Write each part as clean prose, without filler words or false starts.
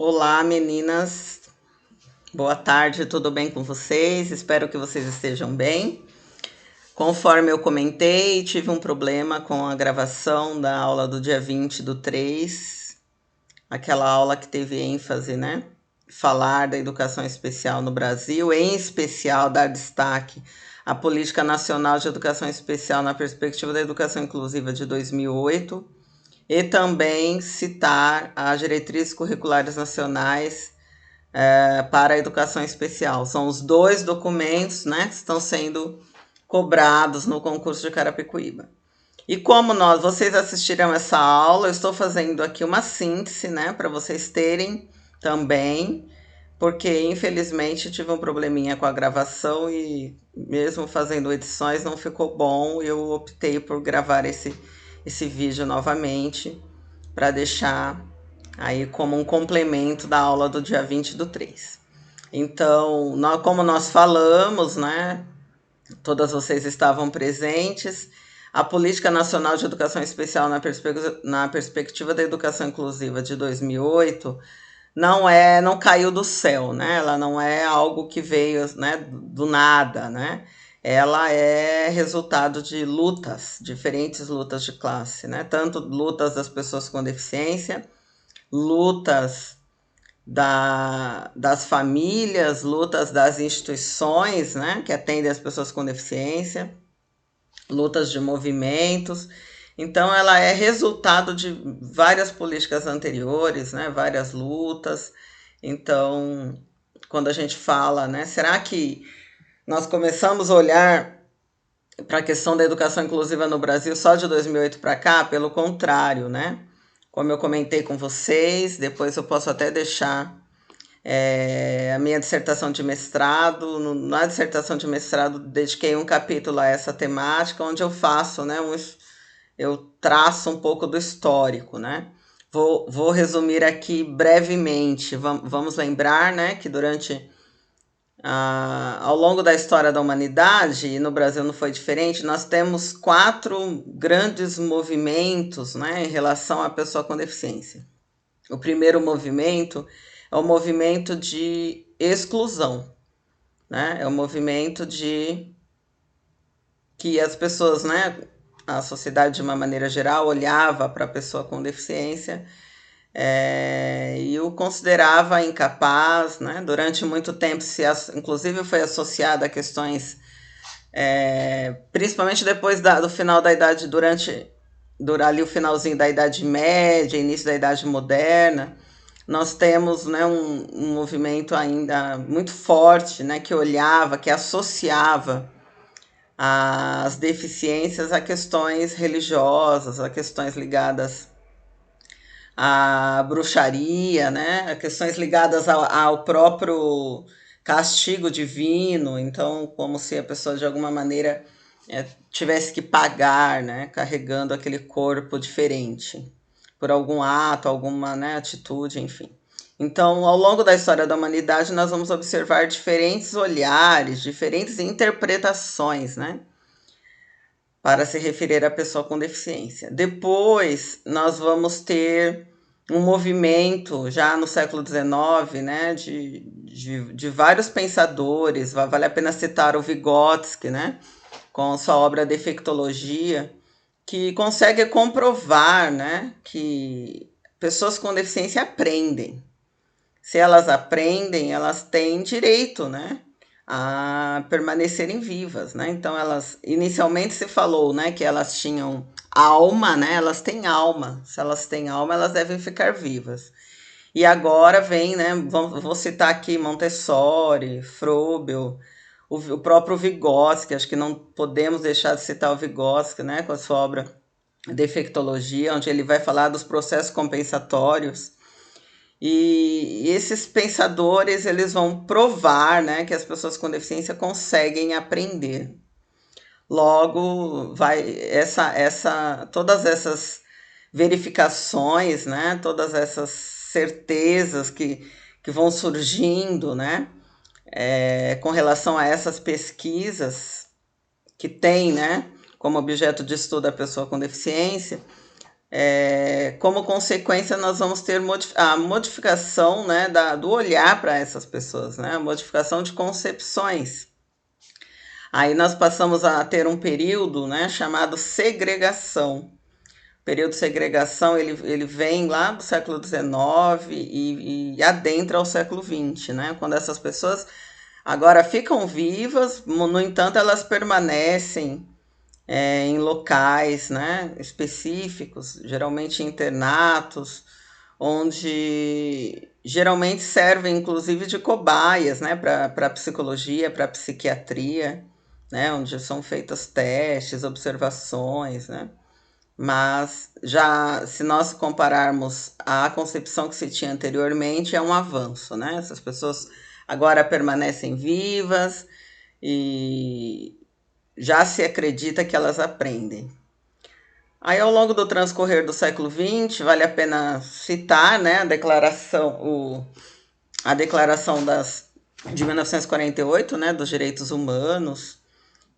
Olá, meninas. Boa tarde, tudo bem com vocês? Espero que vocês estejam bem. Conforme eu comentei, tive um problema com a gravação da aula do dia 20/3, aquela aula que teve ênfase, né? Falar da educação especial no Brasil, em especial dar destaque à Política Nacional de Educação Especial na perspectiva da educação inclusiva de 2008 e também citar as diretrizes curriculares nacionais para a educação especial. São os dois documentos, né, que estão sendo cobrados no concurso de Carapicuíba. E como vocês assistiram essa aula, eu estou fazendo aqui uma síntese, né, para vocês terem também, porque infelizmente tive um probleminha com a gravação e mesmo fazendo edições não ficou bom. Eu optei por gravar esse vídeo novamente para deixar aí como um complemento da aula do dia 20/3. Então, como nós falamos, né, todas vocês estavam presentes, a Política Nacional de Educação Especial na perspectiva da educação inclusiva de 2008 não caiu do céu, né? Ela não é algo que veio, né, do nada, né? Ela é resultado de lutas, diferentes lutas de classe, né? Tanto lutas das pessoas com deficiência, lutas das famílias, lutas das instituições, né, que atendem as pessoas com deficiência, lutas de movimentos. Então, ela é resultado de várias políticas anteriores, né, várias lutas. Então, quando a gente fala, né, será que nós começamos a olhar para a questão da educação inclusiva no Brasil só de 2008 para cá? Pelo contrário, né? Como eu comentei com vocês, depois eu posso até deixar a minha dissertação de mestrado. Na dissertação de mestrado, dediquei um capítulo a essa temática, onde eu faço, né, eu traço um pouco do histórico, né? Vou resumir aqui brevemente. Vamos lembrar, né, que ao longo da história da humanidade, e no Brasil não foi diferente, nós temos 4 grandes movimentos, né, em relação à pessoa com deficiência. O primeiro movimento é o movimento de exclusão, né? É o movimento de que as pessoas, né, a sociedade de uma maneira geral olhava para a pessoa com deficiência e o considerava incapaz, né? Durante muito tempo, inclusive foi associado a questões, principalmente depois do final da idade, durante ali o finalzinho da Idade Média, início da Idade Moderna, nós temos, né, um movimento ainda muito forte, né, que olhava, que associava as deficiências a questões religiosas, a questões ligadas à bruxaria, né, a questões ligadas ao próprio castigo divino. Então, como se a pessoa de alguma maneira tivesse que pagar, né, carregando aquele corpo diferente por algum ato, alguma, né, atitude, enfim. Então, ao longo da história da humanidade, nós vamos observar diferentes olhares, diferentes interpretações, né, para se referir à pessoa com deficiência. Depois, nós vamos ter um movimento, já no século XIX, né, de vários pensadores. Vale a pena citar o Vygotsky, né, com sua obra Defectologia, que consegue comprovar, né, que pessoas com deficiência aprendem. Se elas aprendem, elas têm direito, né, a permanecerem vivas, né? Então, elas inicialmente se falou, né, que elas tinham alma, né? Elas têm alma. Se elas têm alma, elas devem ficar vivas. E agora vem, né? Vou citar aqui Montessori, Froebel, o próprio Vygotsky. Acho que não podemos deixar de citar o Vygotsky, né, com a sua obra Defectologia, onde ele vai falar dos processos compensatórios. E esses pensadores, eles vão provar, né, que as pessoas com deficiência conseguem aprender. Logo, todas essas verificações, né, todas essas certezas que vão surgindo, né, com relação a essas pesquisas que têm, né, como objeto de estudo a pessoa com deficiência, como consequência, nós vamos ter a modificação, né, do olhar para essas pessoas, né, a modificação de concepções. Aí nós passamos a ter um período, né, chamado segregação. O período de segregação ele vem lá do século XIX e adentra ao século XX, né, quando essas pessoas agora ficam vivas, no entanto, elas permanecem em locais, né, específicos, geralmente internatos, onde geralmente servem inclusive de cobaias, né, para psicologia, para psiquiatria, né, onde são feitos testes, observações, né. Mas já se nós compararmos a concepção que se tinha anteriormente, é um avanço, né? Essas pessoas agora permanecem vivas e já se acredita que elas aprendem. Aí, ao longo do transcorrer do século XX, vale a pena citar, né, a declaração de 1948, né, dos direitos humanos,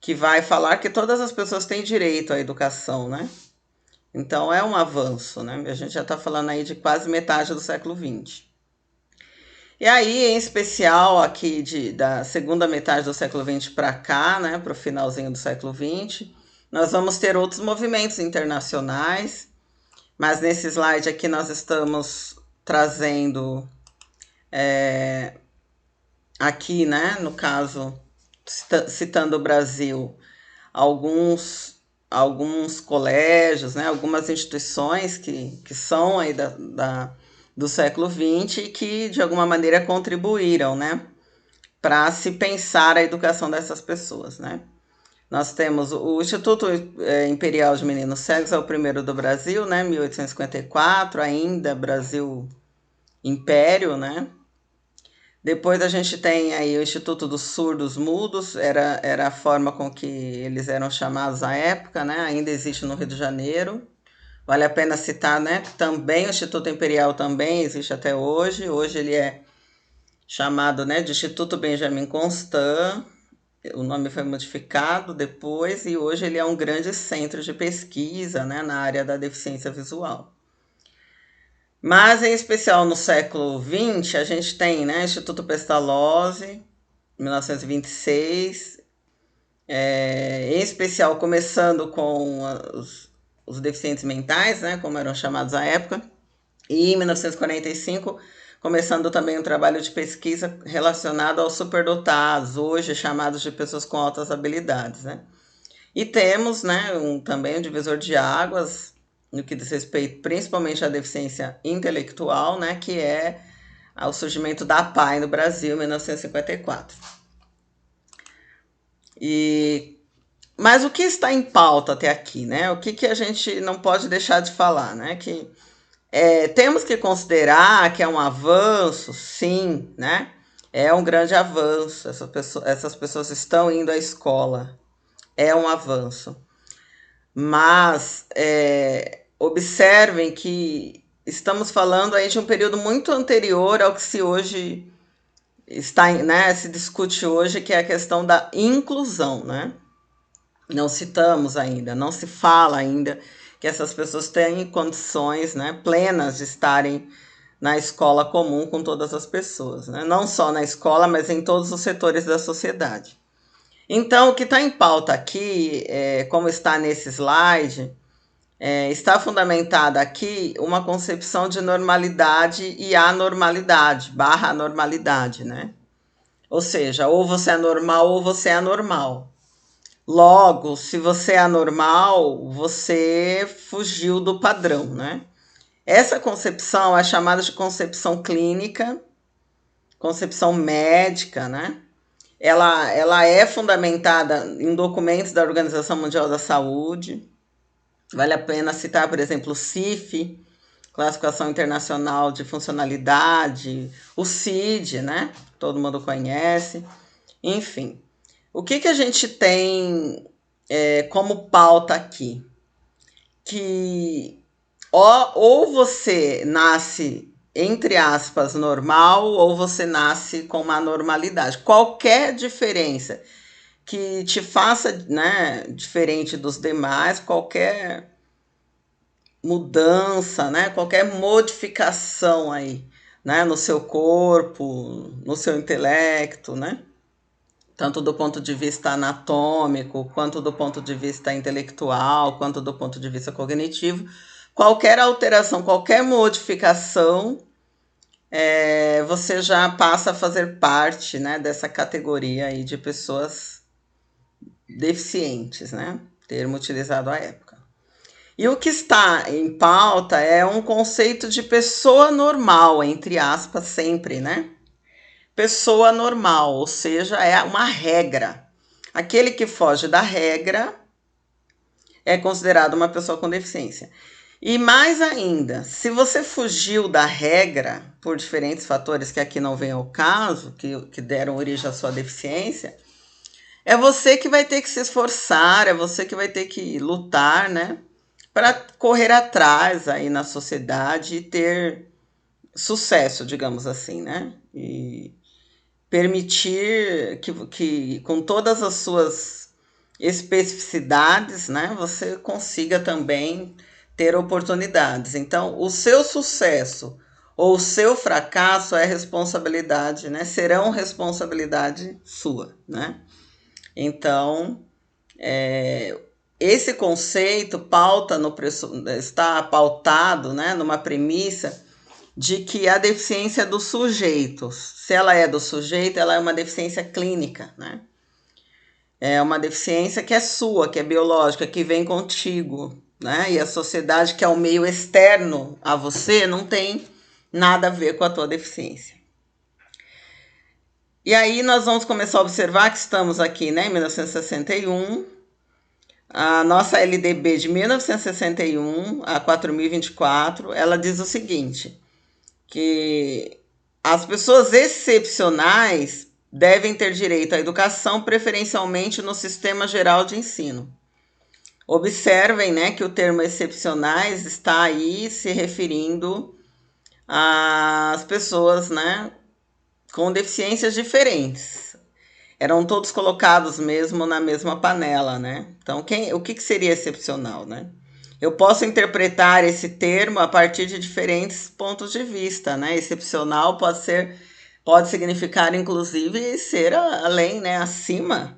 que vai falar que todas as pessoas têm direito à educação, né? Então é um avanço, né? A gente já está falando aí de quase metade do século XX. E aí, em especial aqui da segunda metade do século XX para cá, né, para o finalzinho do século XX, nós vamos ter outros movimentos internacionais, mas nesse slide aqui nós estamos trazendo aqui, né, no caso, citando o Brasil, alguns colégios, né, algumas instituições que são aí do século XX e que, de alguma maneira, contribuíram, né, para se pensar a educação dessas pessoas, né. Nós temos o Instituto Imperial de Meninos Cegos, é o primeiro do Brasil, né, 1854, ainda Brasil Império, né. Depois a gente tem aí o Instituto dos Surdos Mudos, era a forma com que eles eram chamados à época, né? Ainda existe no Rio de Janeiro. Vale a pena citar, né? Também o Instituto Imperial também existe até hoje. Hoje ele é chamado, né, de Instituto Benjamin Constant. O nome foi modificado depois e hoje ele é um grande centro de pesquisa, né, na área da deficiência visual. Mas, em especial no século XX, a gente tem, né, Instituto Pestalozzi, 1926, em especial começando com os deficientes mentais, né, como eram chamados à época, e em 1945, começando também um trabalho de pesquisa relacionado aos superdotados, hoje chamados de pessoas com altas habilidades, né. E temos, né, também um divisor de águas, no que diz respeito principalmente à deficiência intelectual, né, que é o surgimento da APAE no Brasil, em 1954. Mas o que está em pauta até aqui, né? O que a gente não pode deixar de falar, né? Que temos que considerar que é um avanço, sim, né? É um grande avanço. Essas pessoas estão indo à escola. É um avanço. Mas observem que estamos falando aí de um período muito anterior ao que se hoje está, né, se discute hoje, que é a questão da inclusão, né? Não citamos ainda, não se fala ainda que essas pessoas têm condições, né, plenas de estarem na escola comum com todas as pessoas, né? Não só na escola, mas em todos os setores da sociedade. Então, o que está em pauta aqui, como está nesse slide, está fundamentada aqui uma concepção de normalidade e anormalidade, barra anormalidade, né? Ou seja, ou você é normal ou você é anormal. Logo, se você é anormal, você fugiu do padrão, né? Essa concepção é chamada de concepção clínica, concepção médica, né? Ela é fundamentada em documentos da Organização Mundial da Saúde. Vale a pena citar, por exemplo, o CIF, Classificação Internacional de Funcionalidade, o CID, né? Todo mundo conhece. Enfim, o que a gente tem como pauta aqui? Que ou você nasce, entre aspas, normal, ou você nasce com uma normalidade. Qualquer diferença que te faça, né, diferente dos demais, qualquer mudança, né, qualquer modificação aí, né, no seu corpo, no seu intelecto, né, tanto do ponto de vista anatômico, quanto do ponto de vista intelectual, quanto do ponto de vista cognitivo, qualquer alteração, qualquer modificação, você já passa a fazer parte, né, dessa categoria aí de pessoas deficientes, né, termo utilizado à época. E o que está em pauta é um conceito de pessoa normal, entre aspas, sempre, né? Pessoa normal, ou seja, é uma regra. Aquele que foge da regra é considerado uma pessoa com deficiência. E mais ainda, se você fugiu da regra por diferentes fatores que aqui não vem ao caso, que deram origem à sua deficiência, é você que vai ter que se esforçar, é você que vai ter que lutar, né? Para correr atrás aí na sociedade e ter sucesso, digamos assim, né? E permitir que com todas as suas especificidades, né, você consiga também ter oportunidades. Então, o seu sucesso ou o seu fracasso é responsabilidade, né? Serão responsabilidade sua, né? Então, esse conceito está pautado, né, numa premissa de que a deficiência é do sujeito. Se ela é do sujeito, ela é uma deficiência clínica, né? É uma deficiência que é sua, que é biológica, que vem contigo, né? E a sociedade, que é o meio externo a você, não tem nada a ver com a tua deficiência. E aí nós vamos começar a observar que estamos aqui, né, em 1961. A nossa LDB de 1961, a 4024, ela diz o seguinte, que as pessoas excepcionais devem ter direito à educação, preferencialmente no sistema geral de ensino. Observem, né, que o termo excepcionais está aí se referindo às pessoas, né, com deficiências diferentes. Eram todos colocados mesmo na mesma panela, né? Então, o que seria excepcional, né? Eu posso interpretar esse termo a partir de diferentes pontos de vista, né? Excepcional pode significar, inclusive, ser além, né? Acima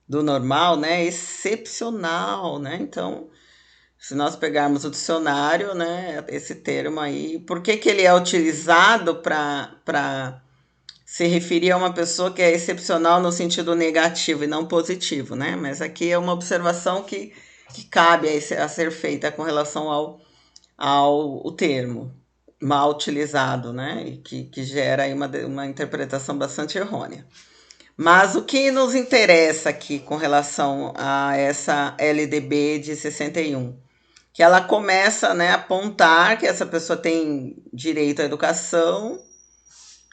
do normal, né? Excepcional, né? Então, se nós pegarmos o dicionário, né? Esse termo aí, por que ele é utilizado para se referir a uma pessoa que é excepcional no sentido negativo e não positivo, né? Mas aqui é uma observação que cabe a ser feita com relação ao termo mal utilizado, né? E que gera aí uma interpretação bastante errônea. Mas o que nos interessa aqui com relação a essa LDB de 61? Que ela começa, né, a apontar que essa pessoa tem direito à educação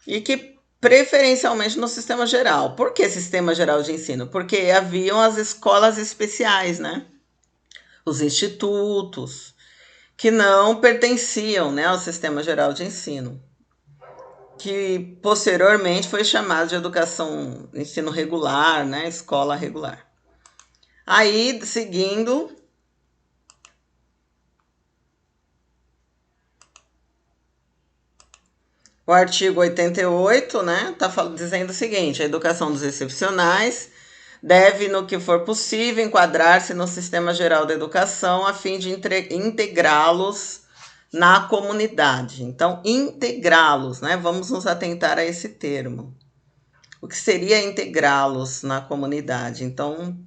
e que preferencialmente no sistema geral. Por que sistema geral de ensino? Porque haviam as escolas especiais, né? Os institutos, que não pertenciam, né, ao sistema geral de ensino, que posteriormente foi chamado de educação, ensino regular, né, escola regular. Aí, seguindo, o artigo 88, né, está dizendo o seguinte: a educação dos excepcionais deve, no que for possível, enquadrar-se no sistema geral da educação a fim de integrá-los na comunidade. Então, integrá-los, né? Vamos nos atentar a esse termo. O que seria integrá-los na comunidade? Então,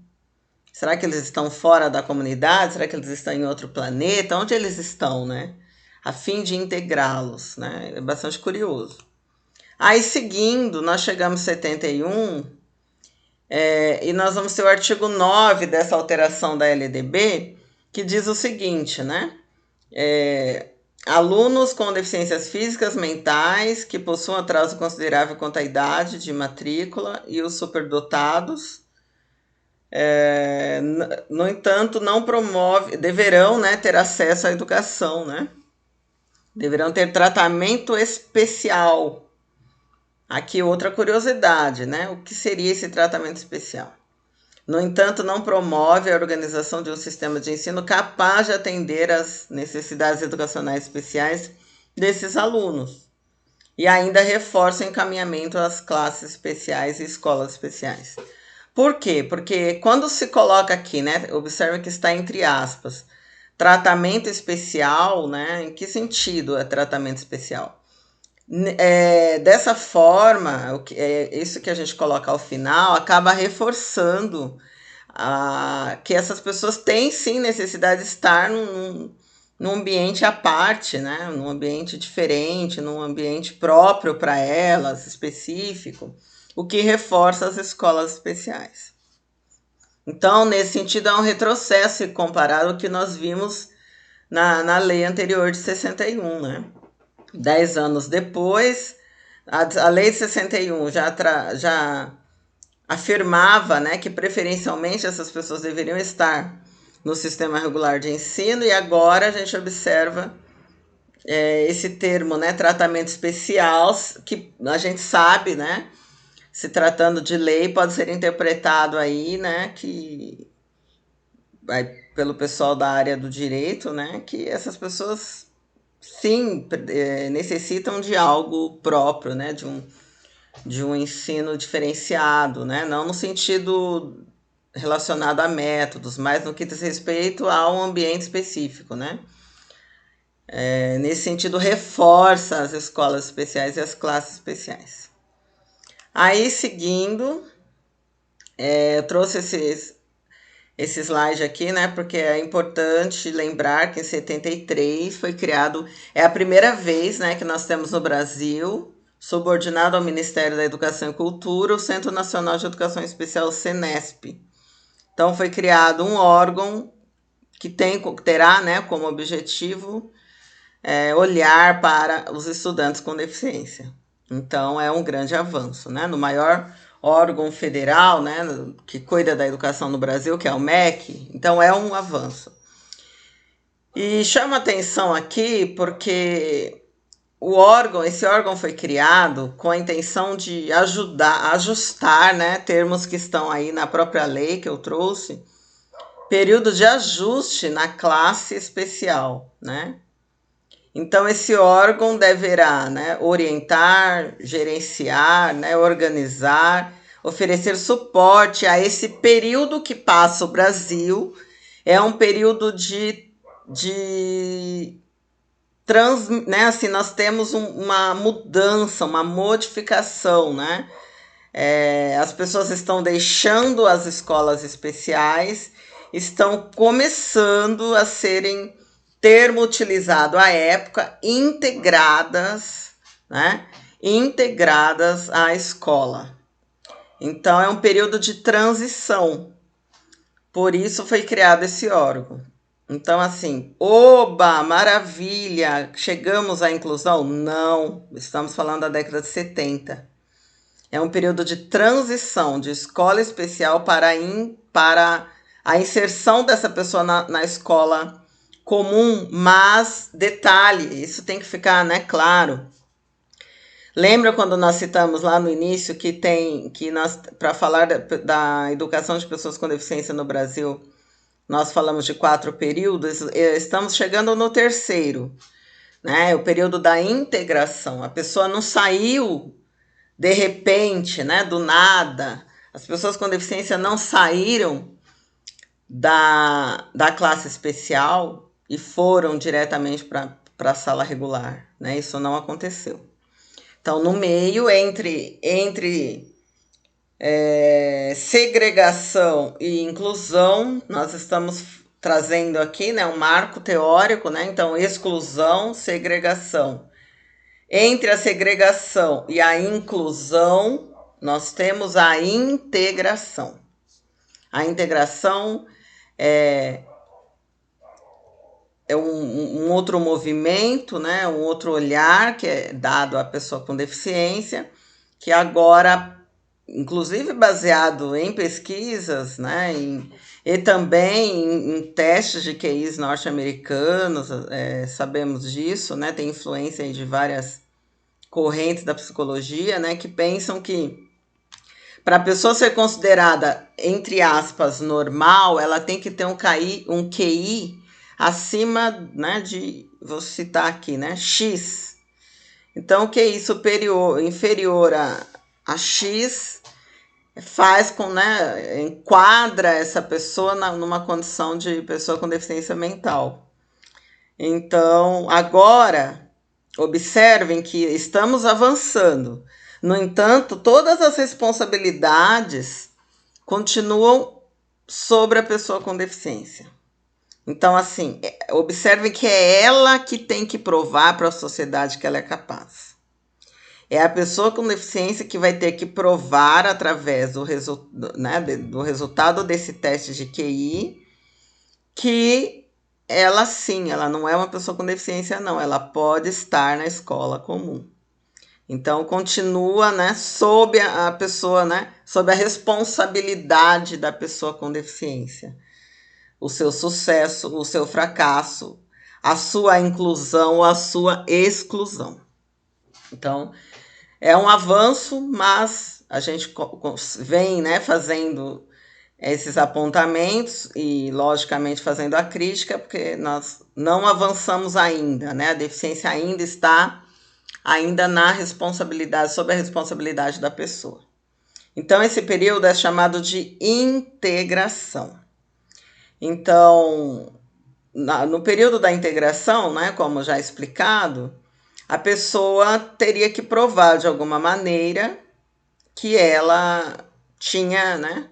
será que eles estão fora da comunidade? Será que eles estão em outro planeta? Onde eles estão, né? A fim de integrá-los, né? É bastante curioso. Aí, seguindo, nós chegamos em 71, e nós vamos ter o artigo 9 dessa alteração da LDB, que diz o seguinte, né? Alunos com deficiências físicas, mentais, que possuam atraso considerável quanto à idade de matrícula e os superdotados, no entanto, deverão, né, ter acesso à educação, né? Deverão ter tratamento especial. Aqui outra curiosidade, né? O que seria esse tratamento especial? No entanto, não promove a organização de um sistema de ensino capaz de atender às necessidades educacionais especiais desses alunos. E ainda reforça o encaminhamento às classes especiais e escolas especiais. Por quê? Porque quando se coloca aqui, né, observa que está entre aspas, tratamento especial, né, em que sentido é tratamento especial? Dessa forma, isso que a gente coloca ao final acaba reforçando que essas pessoas têm sim necessidade de estar num ambiente à parte, né? Num ambiente diferente, num ambiente próprio para elas, específico, o que reforça as escolas especiais. Então, nesse sentido, é um retrocesso comparado ao que nós vimos na lei anterior de 61, né? 10 anos depois, a lei de 61 já afirmava, né, que preferencialmente essas pessoas deveriam estar no sistema regular de ensino, e agora a gente observa esse termo, né, tratamento especial, que a gente sabe, né, se tratando de lei, pode ser interpretado aí, né, que pelo pessoal da área do direito, né, que essas pessoas sim necessitam de algo próprio, né, de um ensino diferenciado, né, não no sentido relacionado a métodos, mas no que diz respeito a um ambiente específico, né. Nesse sentido, reforça as escolas especiais e as classes especiais. Aí, seguindo, eu trouxe esse slide aqui, né, porque é importante lembrar que em 73 foi criado, é a primeira vez, né, que nós temos no Brasil, subordinado ao Ministério da Educação e Cultura, o Centro Nacional de Educação Especial, CENESP. Então, foi criado um órgão que terá, né, como objetivo olhar para os estudantes com deficiência. Então, é um grande avanço, né? No maior órgão federal, né, que cuida da educação no Brasil, que é o MEC, então é um avanço. E chama atenção aqui porque esse órgão foi criado com a intenção de ajustar, né, termos que estão aí na própria lei que eu trouxe, período de ajuste na classe especial, né? Então, esse órgão deverá, né, orientar, gerenciar, né, organizar, oferecer suporte a esse período que passa o Brasil. É um período né, assim, nós temos uma mudança, uma modificação, né? As pessoas estão deixando as escolas especiais, estão começando a serem, termo utilizado à época, integradas, né? Integradas à escola. Então, é um período de transição. Por isso foi criado esse órgão. Então, assim, oba, maravilha, chegamos à inclusão? Não, estamos falando da década de 70. É um período de transição de escola especial para a inserção dessa pessoa na escola comum, mas detalhe, isso tem que ficar, né, claro. Lembra quando nós citamos lá no início que nós, para falar da educação de pessoas com deficiência no Brasil, nós falamos de 4 períodos, estamos chegando no terceiro, né? O período da integração. A pessoa não saiu de repente, né, do nada. As pessoas com deficiência não saíram da classe especial e foram diretamente para a sala regular, né? Isso não aconteceu. Então, no meio, entre segregação e inclusão, nós estamos trazendo aqui, né, um marco teórico, né? Então, exclusão, segregação. Entre a segregação e a inclusão, nós temos a integração. A integração é um outro movimento, né? Um outro olhar que é dado à pessoa com deficiência, que agora, inclusive baseado em pesquisas, né? E também em testes de QIs norte-americanos, sabemos disso, né? Tem influência aí de várias correntes da psicologia, né? Que pensam que para a pessoa ser considerada, entre aspas, normal, ela tem que ter um QI acima, né, de, vou citar aqui, né, X. Então, o QI inferior a X faz com, né, enquadra essa pessoa numa condição de pessoa com deficiência mental. Então, agora, observem que estamos avançando. No entanto, todas as responsabilidades continuam sobre a pessoa com deficiência. Então, assim, observem que é ela que tem que provar para a sociedade que ela é capaz. É a pessoa com deficiência que vai ter que provar através do resultado desse teste de QI que ela sim, ela não é uma pessoa com deficiência, não. Ela pode estar na escola comum. Então, continua, né, sob a pessoa, né, sob a responsabilidade da pessoa com deficiência. O seu sucesso, o seu fracasso, a sua inclusão ou a sua exclusão. Então, é um avanço, mas a gente vem, né, fazendo esses apontamentos e, logicamente, fazendo a crítica, porque nós não avançamos ainda, né? A deficiência ainda está na responsabilidade, sob a responsabilidade da pessoa. Então, esse período é chamado de integração. Então, no período da integração, né, como já explicado, a pessoa teria que provar de alguma maneira que ela tinha, né,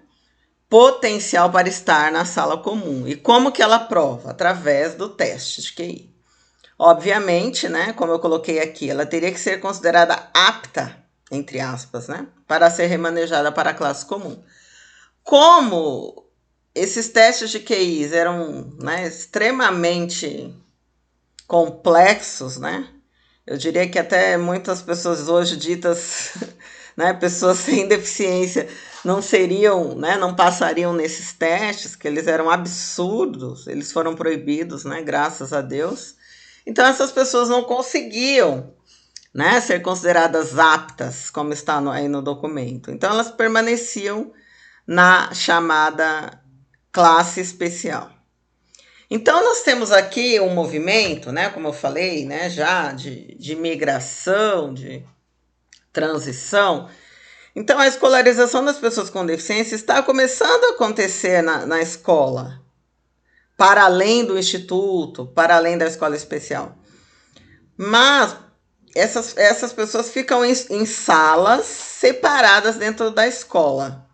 potencial para estar na sala comum. E como que ela prova? Através do teste de QI. Obviamente, né, como eu coloquei aqui, ela teria que ser considerada apta, entre aspas, né, para ser remanejada para a classe comum. Como esses testes de QIs eram, né, extremamente complexos, né, eu diria que até muitas pessoas hoje ditas, né, pessoas sem deficiência, não seriam, né, não passariam nesses testes, que eles eram absurdos, eles foram proibidos, né, graças a Deus. Então, essas pessoas não conseguiam, né, ser consideradas aptas, como está aí no documento. Então, elas permaneciam na chamada classe especial. Então, nós temos aqui um movimento, né, como eu falei, né, já de migração, de transição. Então, a escolarização das pessoas com deficiência está começando a acontecer na escola, para além do instituto, para além da escola especial. Mas essas pessoas ficam em salas separadas dentro da escola.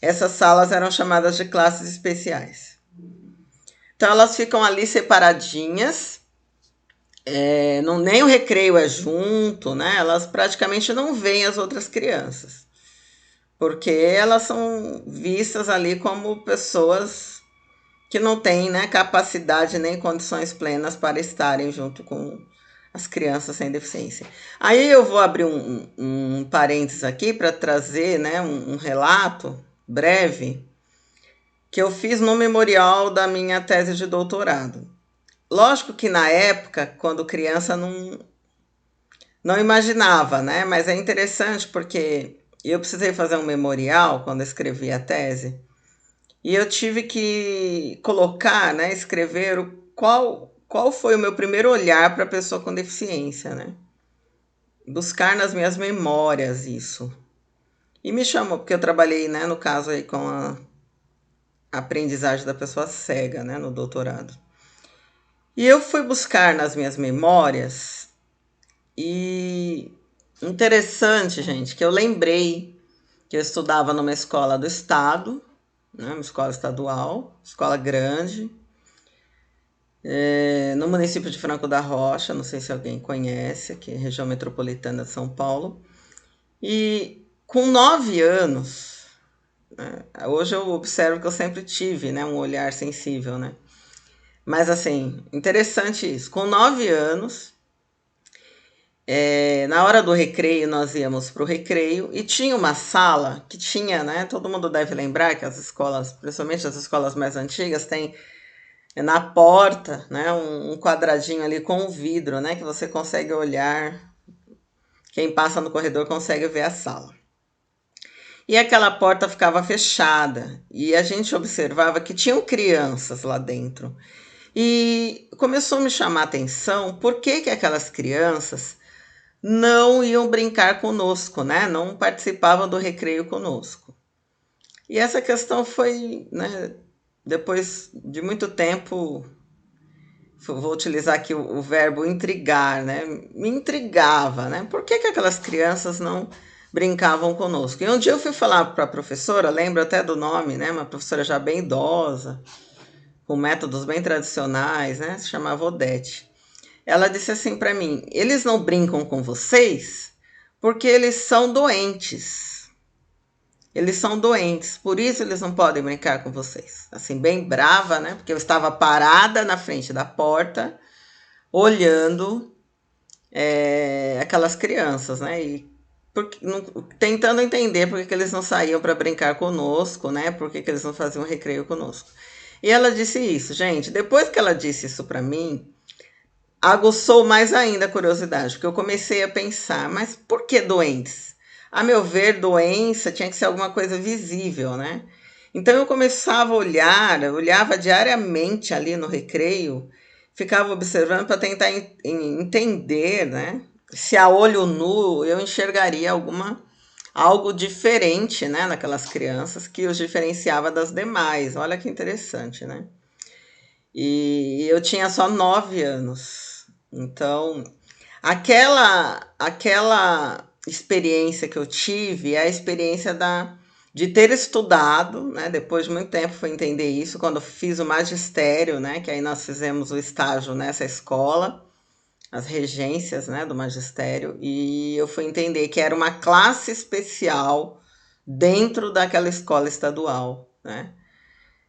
Essas salas eram chamadas de classes especiais. Então, elas ficam ali separadinhas, nem o recreio é junto, né? Elas praticamente não veem as outras crianças, porque elas são vistas ali como pessoas que não têm, né, capacidade nem condições plenas para estarem junto com as crianças sem deficiência. Aí eu vou abrir um parênteses aqui para trazer, né, um relato breve que eu fiz no memorial da minha tese de doutorado. Lógico que na época, quando criança, não imaginava, né? Mas é interessante porque eu precisei fazer um memorial quando escrevi a tese e eu tive que colocar, né, escrever qual foi o meu primeiro olhar para a pessoa com deficiência, né? Buscar nas minhas memórias isso. E me chamou, porque eu trabalhei, né, no caso aí com a aprendizagem da pessoa cega, né, no doutorado. E eu fui buscar nas minhas memórias e interessante, gente, que eu lembrei que eu estudava numa escola do estado, né, uma escola estadual, escola grande, no município de Franco da Rocha, não sei se alguém conhece, aqui, região metropolitana de São Paulo. E com 9 anos, né, hoje eu observo que eu sempre tive, né, um olhar sensível, né? Mas assim, interessante isso. Com 9 anos, na hora do recreio, nós íamos para o recreio e tinha uma sala que tinha, né? Todo mundo deve lembrar que as escolas, principalmente as escolas mais antigas, tem na porta, né, um quadradinho ali com um vidro, né, que você consegue olhar. Quem passa no corredor consegue ver a sala. e aquela porta ficava fechada. E a gente observava que tinham crianças lá dentro. E começou a me chamar a atenção por que aquelas crianças não iam brincar conosco, né? Não participavam do recreio conosco. E essa questão foi, né, depois de muito tempo, vou utilizar aqui o verbo intrigar, né? Me intrigava, né? Por que aquelas crianças não brincavam conosco? E um dia eu fui falar para a professora, lembro até do nome, né? Uma professora já bem idosa, com métodos bem tradicionais, né? Se chamava Odete. Ela disse assim para mim: eles não brincam com vocês porque eles são doentes. Eles são doentes, por isso eles não podem brincar com vocês. Assim, bem brava, né? Porque eu estava parada na frente da porta, olhando aquelas crianças, né? E tentando entender por que eles não saíam para brincar conosco, né? Por que eles não faziam recreio conosco. E ela disse isso, gente. Depois que ela disse isso para mim, aguçou mais ainda a curiosidade, porque eu comecei a pensar, mas por que doentes? A meu ver, doença tinha que ser alguma coisa visível, né? Então eu começava a olhar, eu olhava diariamente ali no recreio, ficava observando para tentar entender, né? Se a olho nu eu enxergaria algo diferente, né, naquelas crianças que os diferenciava das demais. Olha que interessante, né? E eu tinha só 9 anos. Então, aquela experiência que eu tive é a experiência de ter estudado, né? Depois de muito tempo fui entender isso, quando eu fiz o magistério, né? Que aí nós fizemos o estágio nessa escola, as regências, né, do magistério, e eu fui entender que era uma classe especial dentro daquela escola estadual, né?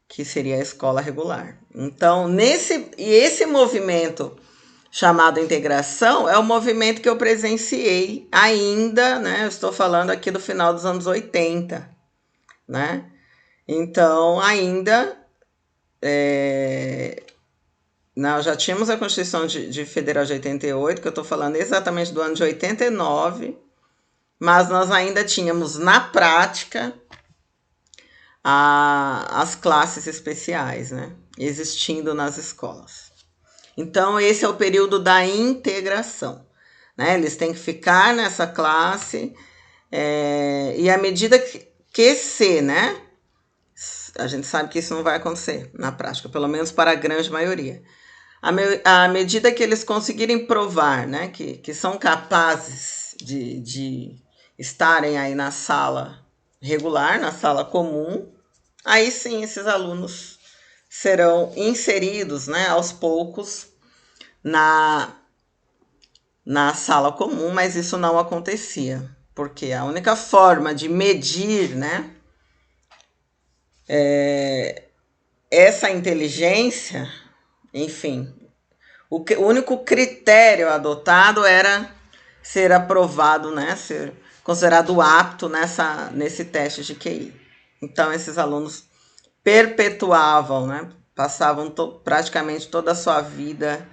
Que seria a escola regular. Então, esse movimento chamado integração é o movimento que eu presenciei ainda, né? Eu estou falando aqui do final dos anos 80, né? Então, ainda nós já tínhamos a Constituição de Federal de 88, que eu estou falando exatamente do ano de 89, mas nós ainda tínhamos na prática as classes especiais, né? Existindo nas escolas. Então, esse é o período da integração, né? Eles têm que ficar nessa classe e à medida né? A gente sabe que isso não vai acontecer na prática, pelo menos para a grande maioria. À medida que eles conseguirem provar, né, que são capazes de estarem aí na sala regular, na sala comum, aí sim esses alunos serão inseridos, né, aos poucos na sala comum, mas isso não acontecia, porque a única forma de medir, né, essa inteligência, enfim, o único critério adotado era ser aprovado, né, ser considerado apto nesse teste de QI. Então, esses alunos perpetuavam, né, passavam praticamente toda a sua vida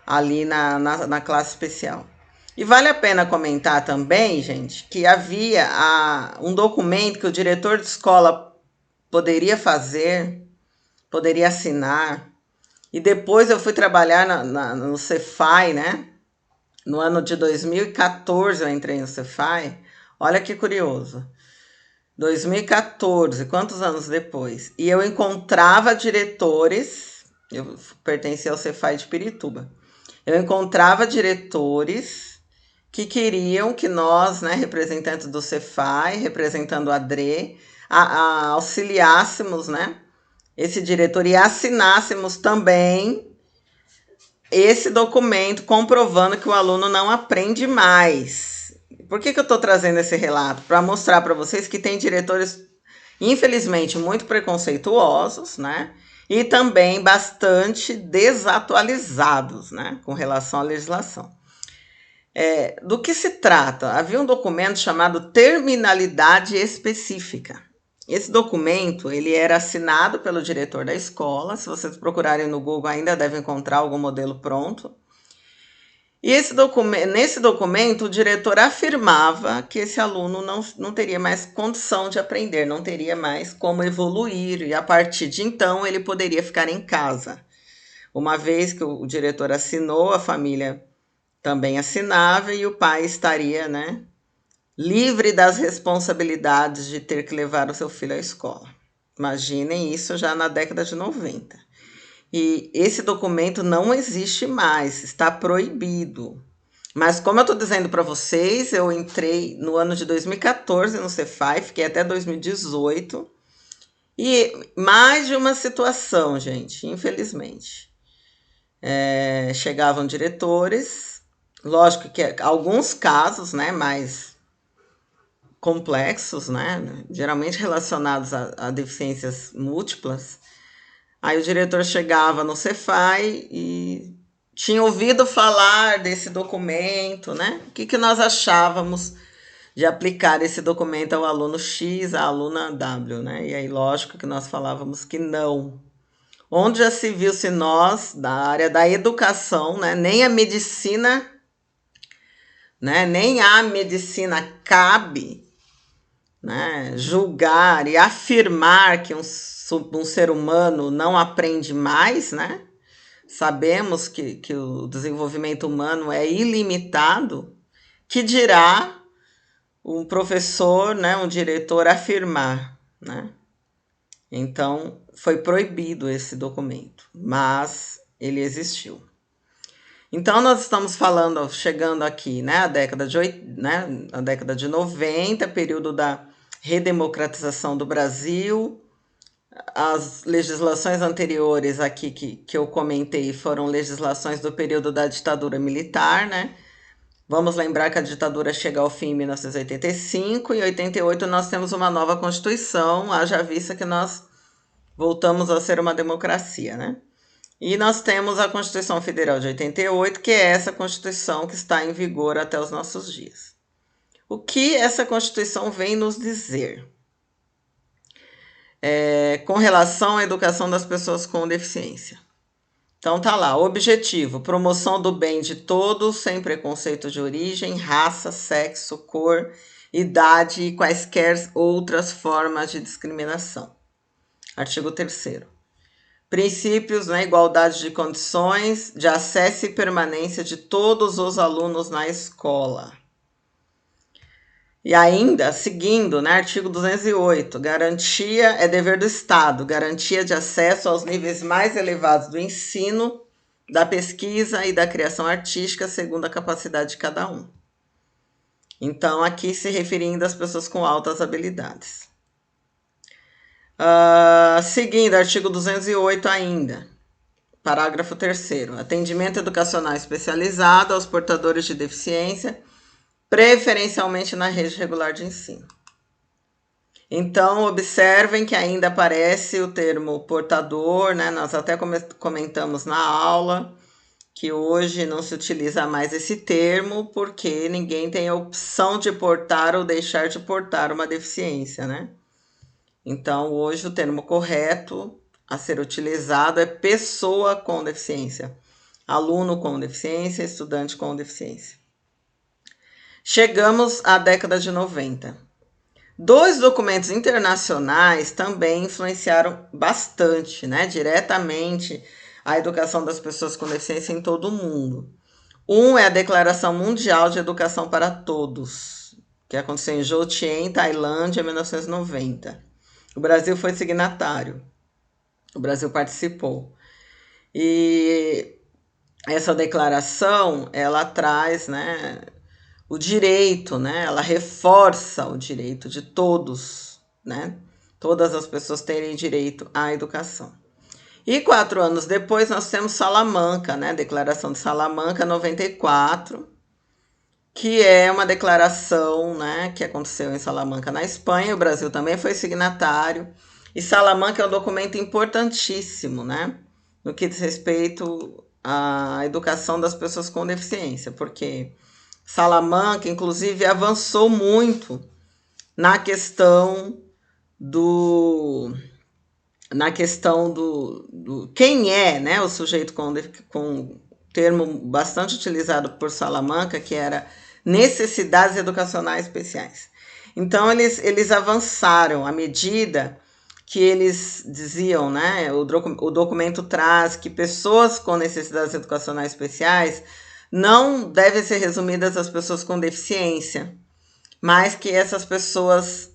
ali na classe especial. E vale a pena comentar também, gente, que havia um documento que o diretor de escola poderia fazer, poderia assinar. E depois eu fui trabalhar no Cefai, né? No ano de 2014 eu entrei no Cefai. Olha que curioso. 2014, quantos anos depois? E eu encontrava diretores, eu pertencia ao Cefai de Pirituba. Eu encontrava diretores que queriam que nós, né, representantes do Cefai, representando a DRE, auxiliássemos, né, esse diretor e assinássemos também esse documento comprovando que o aluno não aprende mais. Por que eu estou trazendo esse relato? Para mostrar para vocês que tem diretores, infelizmente, muito preconceituosos, né? E também bastante desatualizados, né? Com relação à legislação. Do que se trata? Havia um documento chamado Terminalidade Específica. Esse documento, ele era assinado pelo diretor da escola. Se vocês procurarem no Google, ainda devem encontrar algum modelo pronto. E nesse documento, o diretor afirmava que esse aluno não teria mais condição de aprender, não teria mais como evoluir, e a partir de então ele poderia ficar em casa. Uma vez que o diretor assinou, a família também assinava e o pai estaria, né, livre das responsabilidades de ter que levar o seu filho à escola. Imaginem isso já na década de 90. E esse documento não existe mais, está proibido. Mas como eu estou dizendo para vocês, eu entrei no ano de 2014 no Cefai, fiquei até 2018. E mais de uma situação, gente, infelizmente. Chegavam diretores, lógico que alguns casos, né, mais complexos, né, geralmente relacionados a deficiências múltiplas. Aí o diretor chegava no Cefai e tinha ouvido falar desse documento, né? O que nós achávamos de aplicar esse documento ao aluno X, à aluna W, né? E aí, lógico que nós falávamos que não. Onde já se viu se nós, da área da educação, né? Nem a medicina, né? Nem a medicina cabe, né, julgar e afirmar que um ser humano não aprende mais, né? Sabemos que o desenvolvimento humano é ilimitado, que dirá um professor, né, um diretor afirmar, né? Então, foi proibido esse documento, mas ele existiu. Então, nós estamos falando, chegando aqui, né, a década de 90, período da redemocratização do Brasil. As legislações anteriores aqui que eu comentei foram legislações do período da ditadura militar, né? Vamos lembrar que a ditadura chega ao fim em 1985 e em 88 nós temos uma nova Constituição, haja vista que nós voltamos a ser uma democracia, né? E nós temos a Constituição Federal de 88, que é essa Constituição que está em vigor até os nossos dias. O que essa Constituição vem nos dizer? Com relação à educação das pessoas com deficiência. Então tá lá, objetivo, promoção do bem de todos, sem preconceito de origem, raça, sexo, cor, idade e quaisquer outras formas de discriminação. Artigo 3º. Princípios na igualdade de condições de acesso e permanência de todos os alunos na escola. E ainda, seguindo, né, artigo 208, garantia é dever do Estado, garantia de acesso aos níveis mais elevados do ensino, da pesquisa e da criação artística, segundo a capacidade de cada um. Então, aqui se referindo às pessoas com altas habilidades. Seguindo, artigo 208 ainda, parágrafo 3º, atendimento educacional especializado aos portadores de deficiência, preferencialmente na rede regular de ensino. Então, observem que ainda aparece o termo portador, né? Nós até comentamos na aula que hoje não se utiliza mais esse termo porque ninguém tem a opção de portar ou deixar de portar uma deficiência, né? Então, hoje o termo correto a ser utilizado é pessoa com deficiência, aluno com deficiência, estudante com deficiência. Chegamos à década de 90. 2 documentos internacionais também influenciaram bastante, né, diretamente a educação das pessoas com deficiência em todo o mundo. Um é a Declaração Mundial de Educação para Todos, que aconteceu em Jotien, Tailândia, em 1990. O Brasil foi signatário. O Brasil participou. E essa declaração, ela traz, né, o direito, né? Ela reforça o direito de todos, né? Todas as pessoas terem direito à educação. E 4 anos depois nós temos Salamanca, né? Declaração de Salamanca 94, que é uma declaração, né, que aconteceu em Salamanca, na Espanha. O Brasil também foi signatário. E Salamanca é um documento importantíssimo, né? No que diz respeito à educação das pessoas com deficiência, porque Salamanca, inclusive, avançou muito na questão do quem é, né, o sujeito com termo bastante utilizado por Salamanca, que era necessidades educacionais especiais. Então, eles avançaram à medida que eles diziam, né? O documento traz que pessoas com necessidades educacionais especiais não devem ser resumidas às pessoas com deficiência, mas que essas pessoas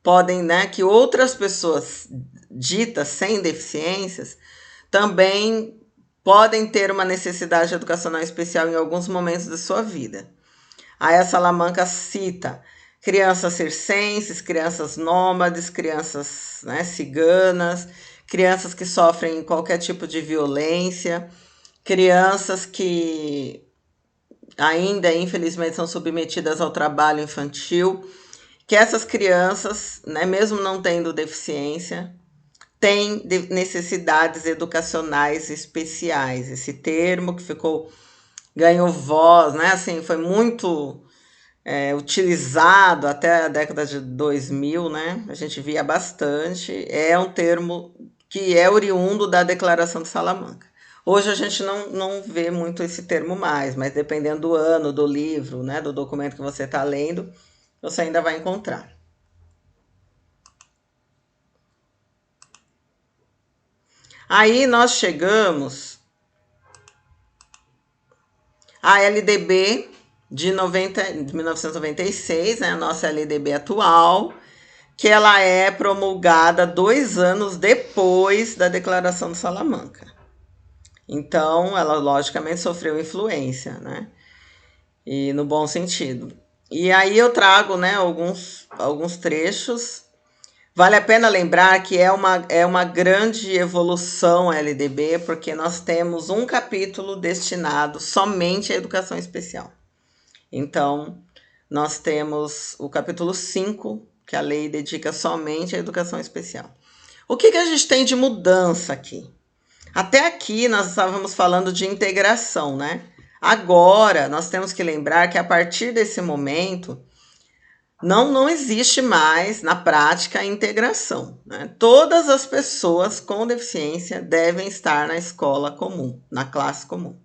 podem, né? Que outras pessoas ditas sem deficiências também podem ter uma necessidade educacional especial em alguns momentos da sua vida. Aí a Salamanca cita crianças circenses, crianças nômades, crianças, né, ciganas, crianças que sofrem qualquer tipo de violência, crianças que ainda, infelizmente, são submetidas ao trabalho infantil, que essas crianças, né, mesmo não tendo deficiência, têm necessidades educacionais especiais. Esse termo que ganhou voz, né, assim, foi muito utilizado até a década de 2000, né? A gente via bastante. É um termo que é oriundo da Declaração de Salamanca. Hoje a gente não vê muito esse termo mais, mas dependendo do ano, do livro, né, do documento que você está lendo, você ainda vai encontrar. Aí nós chegamos à LDB de 1996, né, a nossa LDB atual, que ela é promulgada 2 anos depois da Declaração de Salamanca. Então, ela logicamente sofreu influência, né? E no bom sentido. E aí eu trago, né, alguns trechos. Vale a pena lembrar que é uma grande evolução a LDB, porque nós temos um capítulo destinado somente à educação especial. Então, nós temos o capítulo 5, que a lei dedica somente à educação especial. O que a gente tem de mudança aqui? Até aqui nós estávamos falando de integração, né? Agora nós temos que lembrar que a partir desse momento não existe mais na prática a integração, né? Todas as pessoas com deficiência devem estar na escola comum, na classe comum,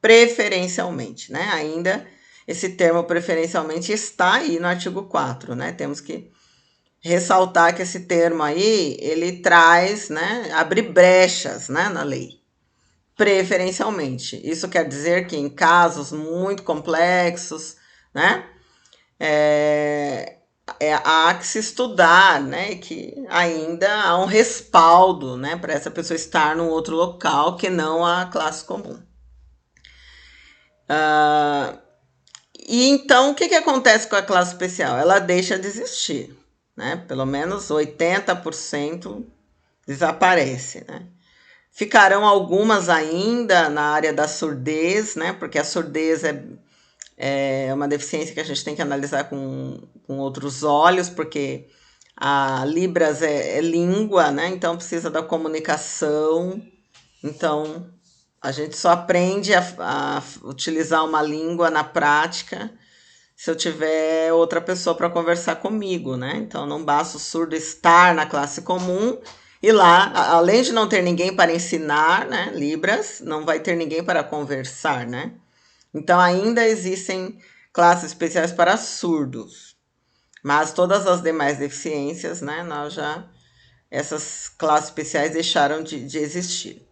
preferencialmente, né? Ainda esse termo preferencialmente está aí no artigo 4, né? Temos que ressaltar que esse termo aí, ele traz, né, abre brechas, né, na lei, preferencialmente. Isso quer dizer que em casos muito complexos, né, há que se estudar, né, que ainda há um respaldo, né, para essa pessoa estar num outro local que não a classe comum. E então, o que acontece com a classe especial? Ela deixa de existir, né? Pelo menos 80% desaparece, né? Ficarão algumas ainda na área da surdez, né? Porque a surdez é uma deficiência que a gente tem que analisar com outros olhos, porque a Libras é língua, né? Então precisa da comunicação. Então a gente só aprende a utilizar uma língua na prática se eu tiver outra pessoa para conversar comigo, né? Então não basta o surdo estar na classe comum e lá, além de não ter ninguém para ensinar, né, Libras, não vai ter ninguém para conversar, né? Então ainda existem classes especiais para surdos, mas todas as demais deficiências, né, essas classes especiais deixaram de existir.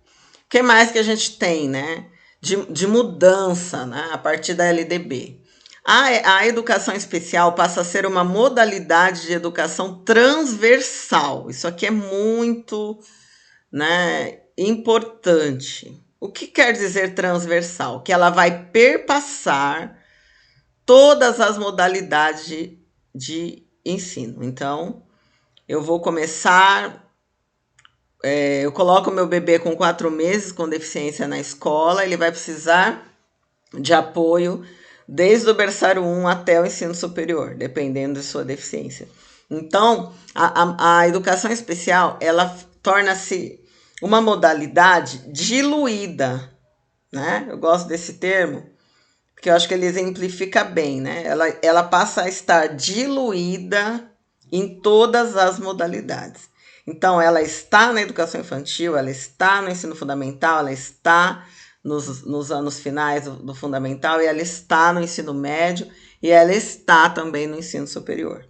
O que mais que a gente tem, né, de mudança, né, a partir da LDB? A educação especial passa a ser uma modalidade de educação transversal. Isso aqui é muito, né, importante. O que quer dizer transversal? Que ela vai perpassar todas as modalidades de ensino. Então, eu vou começar, eu coloco meu bebê com 4 meses com deficiência na escola, ele vai precisar de apoio desde o berçário 1 até o ensino superior, dependendo de sua deficiência. Então, a educação especial, ela torna-se uma modalidade diluída, né? Eu gosto desse termo, porque eu acho que ele exemplifica bem, né? Ela passa a estar diluída em todas as modalidades. Então, ela está na educação infantil, ela está no ensino fundamental, ela está nos anos finais do fundamental, e ela está no ensino médio, e ela está também no ensino superior.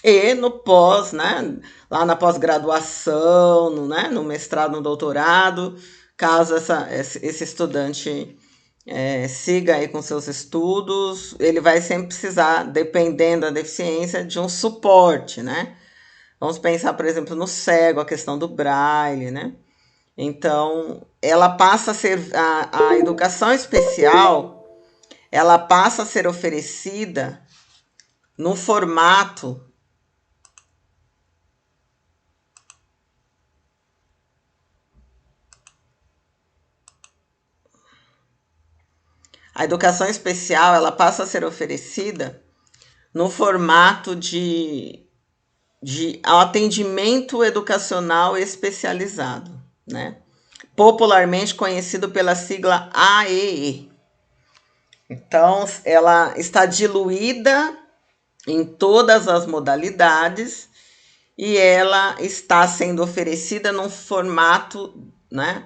E no pós, né, lá na pós-graduação, no mestrado, no doutorado, caso esse estudante siga aí com seus estudos, ele vai sempre precisar, dependendo da deficiência, de um suporte, né? Vamos pensar, por exemplo, no cego, a questão do braille, né? Então, ela passa a ser, a educação especial, ela passa a ser oferecida no formato a educação especial, ela passa a ser oferecida no formato de atendimento educacional especializado, né? Popularmente conhecido pela sigla AEE. Então, ela está diluída em todas as modalidades e ela está sendo oferecida num formato, né,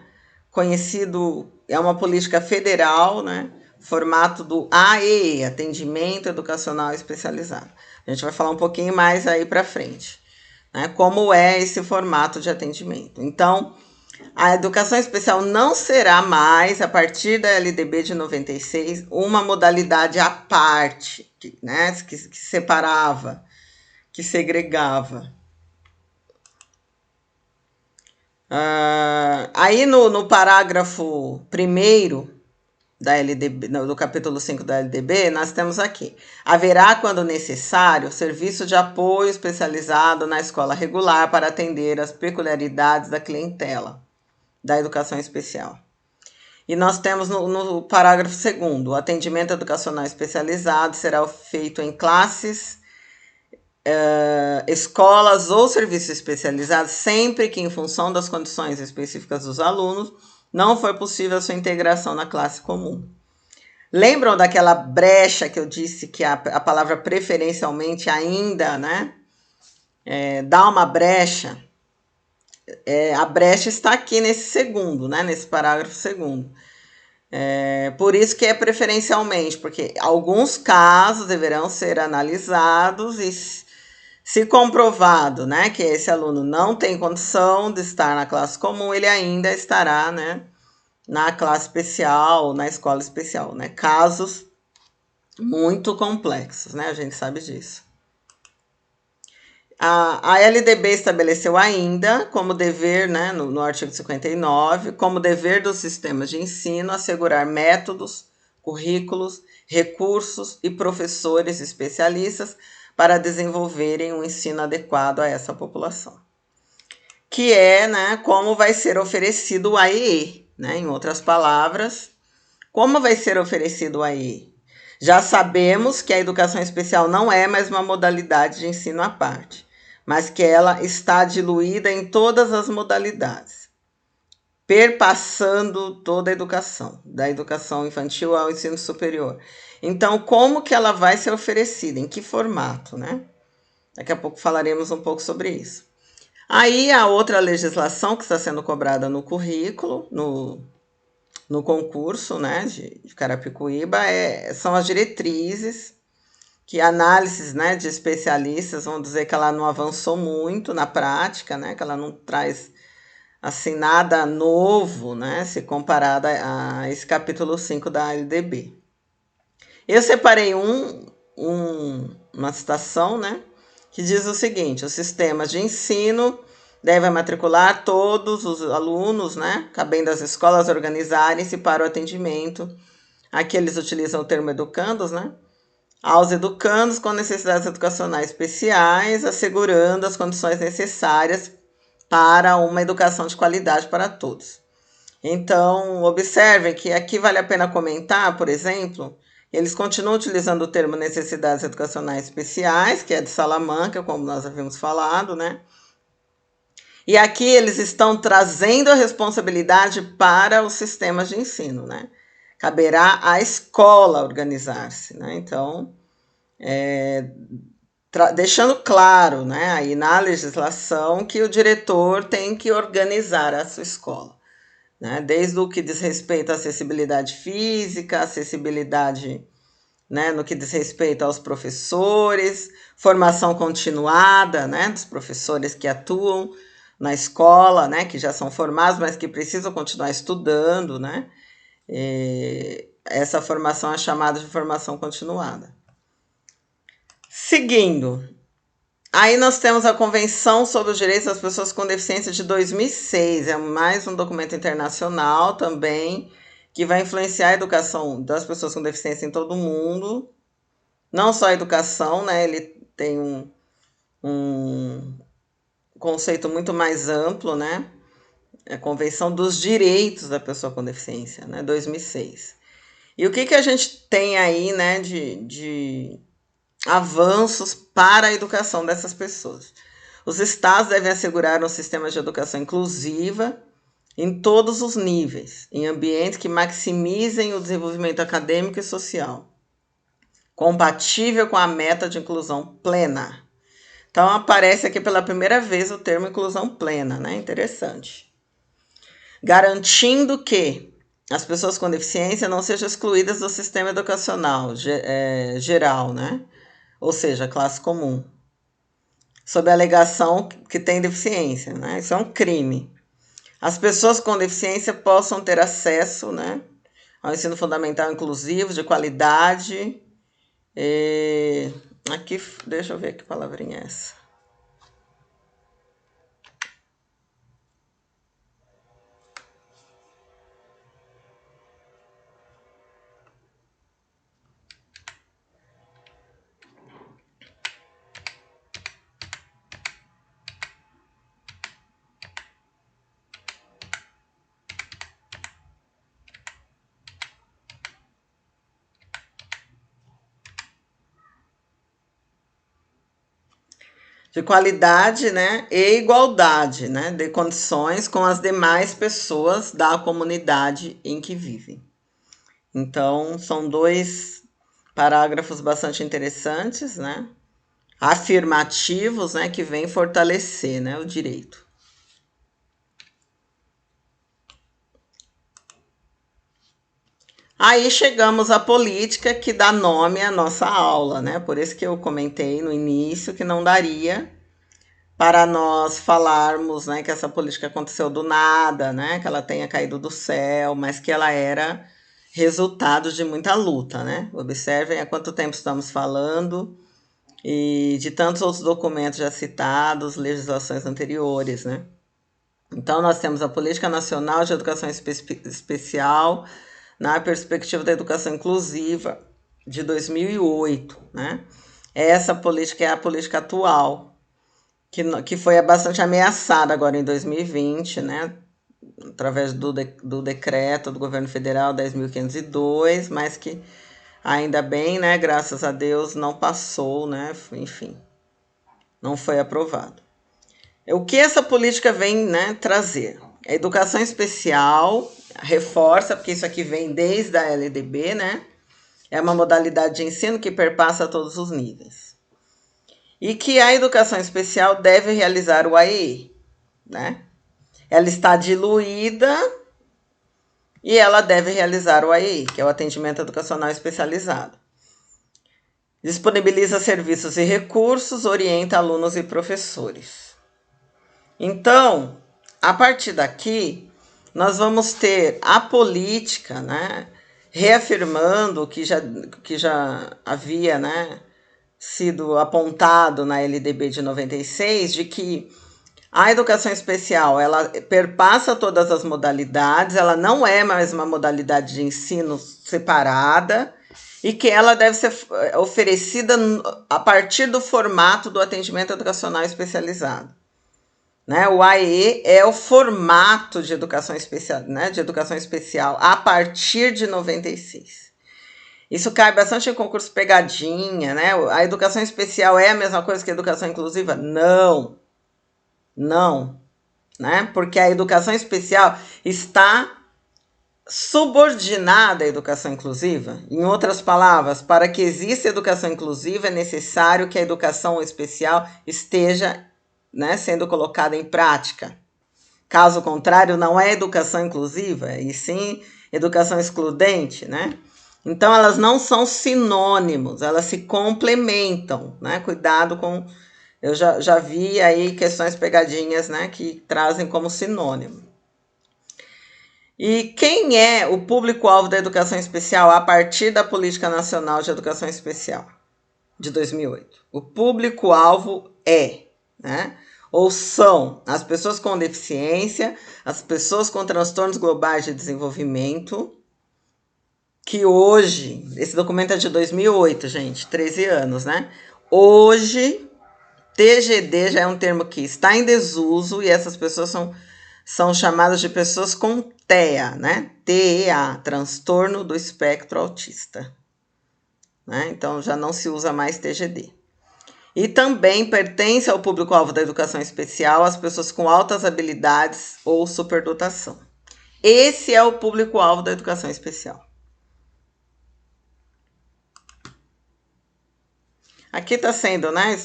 conhecido, é uma política federal, né, formato do AEE, Atendimento Educacional Especializado. A gente vai falar um pouquinho mais aí para frente, né, como é esse formato de atendimento. Então, a educação especial não será mais, a partir da LDB de 96, uma modalidade à parte, né, que separava, que segregava. Aí no parágrafo 1º da LDB, do capítulo 5 da LDB, nós temos aqui: haverá, quando necessário, serviço de apoio especializado na escola regular para atender às peculiaridades da clientela da educação especial. E nós temos no parágrafo 2º: o atendimento educacional especializado será feito em classes, escolas ou serviços especializados, sempre que, em função das condições específicas dos alunos, não for possível a sua integração na classe comum. Lembram daquela brecha que eu disse que a palavra preferencialmente ainda, né, dá uma brecha? A brecha está aqui nesse segundo, né, nesse parágrafo 2º. Por isso que é preferencialmente, porque alguns casos deverão ser analisados e, se comprovado, né, que esse aluno não tem condição de estar na classe comum, ele ainda estará, né, na classe especial, na escola especial, né? Casos muito complexos, né? A gente sabe disso. A LDB estabeleceu ainda como dever, né, no artigo 59, como dever dos sistemas de ensino assegurar métodos, currículos, recursos e professores especialistas para desenvolverem um ensino adequado a essa população. Que é, né, como vai ser oferecido o AEE, né? Em outras palavras, como vai ser oferecido o AEE? Já sabemos que a educação especial não é mais uma modalidade de ensino à parte, mas que ela está diluída em todas as modalidades, perpassando toda a educação, da educação infantil ao ensino superior. Então, como que ela vai ser oferecida? Em que formato, né? Daqui a pouco falaremos um pouco sobre isso. Aí, a outra legislação que está sendo cobrada no currículo, no concurso, né, de Carapicuíba, são as diretrizes, que análises, né, de especialistas vão dizer que ela não avançou muito na prática, né, que ela não traz assim nada novo, né, se comparada a esse capítulo 5 da LDB. Eu separei uma citação, né, que diz o seguinte: os sistemas de ensino devem matricular todos os alunos, né, cabendo às escolas organizarem-se para o atendimento. Aqui eles utilizam o termo educandos, né, aos educandos com necessidades educacionais especiais, assegurando as condições necessárias para uma educação de qualidade para todos. Então, observem que aqui vale a pena comentar, por exemplo, eles continuam utilizando o termo necessidades educacionais especiais, que é de Salamanca, como nós havíamos falado, né? E aqui eles estão trazendo a responsabilidade para os sistemas de ensino, né? Caberá à escola organizar-se, né? Então, deixando claro, né, aí na legislação, que o diretor tem que organizar a sua escola. né? Desde o que diz respeito à acessibilidade física, acessibilidade, né, no que diz respeito aos professores, formação continuada, né, dos professores que atuam na escola, né, que já são formados, mas que precisam continuar estudando, né? Essa formação é chamada de formação continuada. Seguindo, aí nós temos a Convenção sobre os Direitos das Pessoas com Deficiência de 2006, é mais um documento internacional também, que vai influenciar a educação das pessoas com deficiência em todo o mundo, não só a educação, né? Ele tem um conceito muito mais amplo, né? A Convenção dos Direitos da Pessoa com Deficiência, né? 2006. E o que a gente tem aí, né, de avanços para a educação dessas pessoas? Os estados devem assegurar um sistema de educação inclusiva em todos os níveis, em ambientes que maximizem o desenvolvimento acadêmico e social, compatível com a meta de inclusão plena. Então, aparece aqui pela primeira vez o termo inclusão plena, né? Interessante. Garantindo que as pessoas com deficiência não sejam excluídas do sistema educacional geral, né? Ou seja, classe comum, sob a alegação que tem deficiência, né? Isso é um crime. As pessoas com deficiência possam ter acesso, né, ao ensino fundamental inclusivo, de qualidade. Aqui, deixa eu ver que palavrinha é essa. De qualidade, né, e igualdade, né, de condições com as demais pessoas da comunidade em que vivem. Então, são dois parágrafos bastante interessantes, né, afirmativos, né, que vêm fortalecer, né, o direito. Aí chegamos à política que dá nome à nossa aula, né? Por isso que eu comentei no início que não daria para nós falarmos, né, que essa política aconteceu do nada, né? Que ela tenha caído do céu, mas que ela era resultado de muita luta, né? Observem há quanto tempo estamos falando e de tantos outros documentos já citados, legislações anteriores, né? Então, nós temos a Política Nacional de Educação Especial na perspectiva da educação inclusiva de 2008, né? Essa política é a política atual, que foi bastante ameaçada agora em 2020, né? Através do decreto do governo federal 10.502, mas que ainda bem, né? Graças a Deus não passou, né? Enfim, não foi aprovado. O que essa política vem, né, trazer? A educação especial reforça, porque isso aqui vem desde a LDB, né? É uma modalidade de ensino que perpassa todos os níveis. E que a educação especial deve realizar o AEE, né? Ela está diluída e ela deve realizar o AEE, que é o atendimento educacional especializado. Disponibiliza serviços e recursos, orienta alunos e professores. Então, a partir daqui, nós vamos ter a política, né, reafirmando que já havia, né, sido apontado na LDB de 96, de que a educação especial, ela perpassa todas as modalidades, ela não é mais uma modalidade de ensino separada e que ela deve ser oferecida a partir do formato do atendimento educacional especializado. Né? O AEE é o formato de educação especial, né? De educação especial a partir de 96. Isso cai bastante em concurso pegadinha, né? A educação especial é a mesma coisa que a educação inclusiva? Não. Não, né? Porque a educação especial está subordinada à educação inclusiva. Em outras palavras, para que exista educação inclusiva, é necessário que a educação especial esteja, né, sendo colocada em prática. Caso contrário, não é educação inclusiva, e sim educação excludente, né? Então, elas não são sinônimos, elas se complementam, né? Cuidado com... Eu já vi aí questões pegadinhas, né, que trazem como sinônimo. E quem é o público-alvo da educação especial a partir da Política Nacional de Educação Especial de 2008? O público-alvo é, né, ou são as pessoas com deficiência, as pessoas com transtornos globais de desenvolvimento, que hoje, esse documento é de 2008, gente, 13 anos, né? Hoje, TGD já é um termo que está em desuso e essas pessoas são chamadas de pessoas com TEA, né? TEA, transtorno do espectro autista. Né? Então já não se usa mais TGD. E também pertence ao público-alvo da educação especial as pessoas com altas habilidades ou superdotação. Esse é o público-alvo da educação especial. Aqui está sendo, né,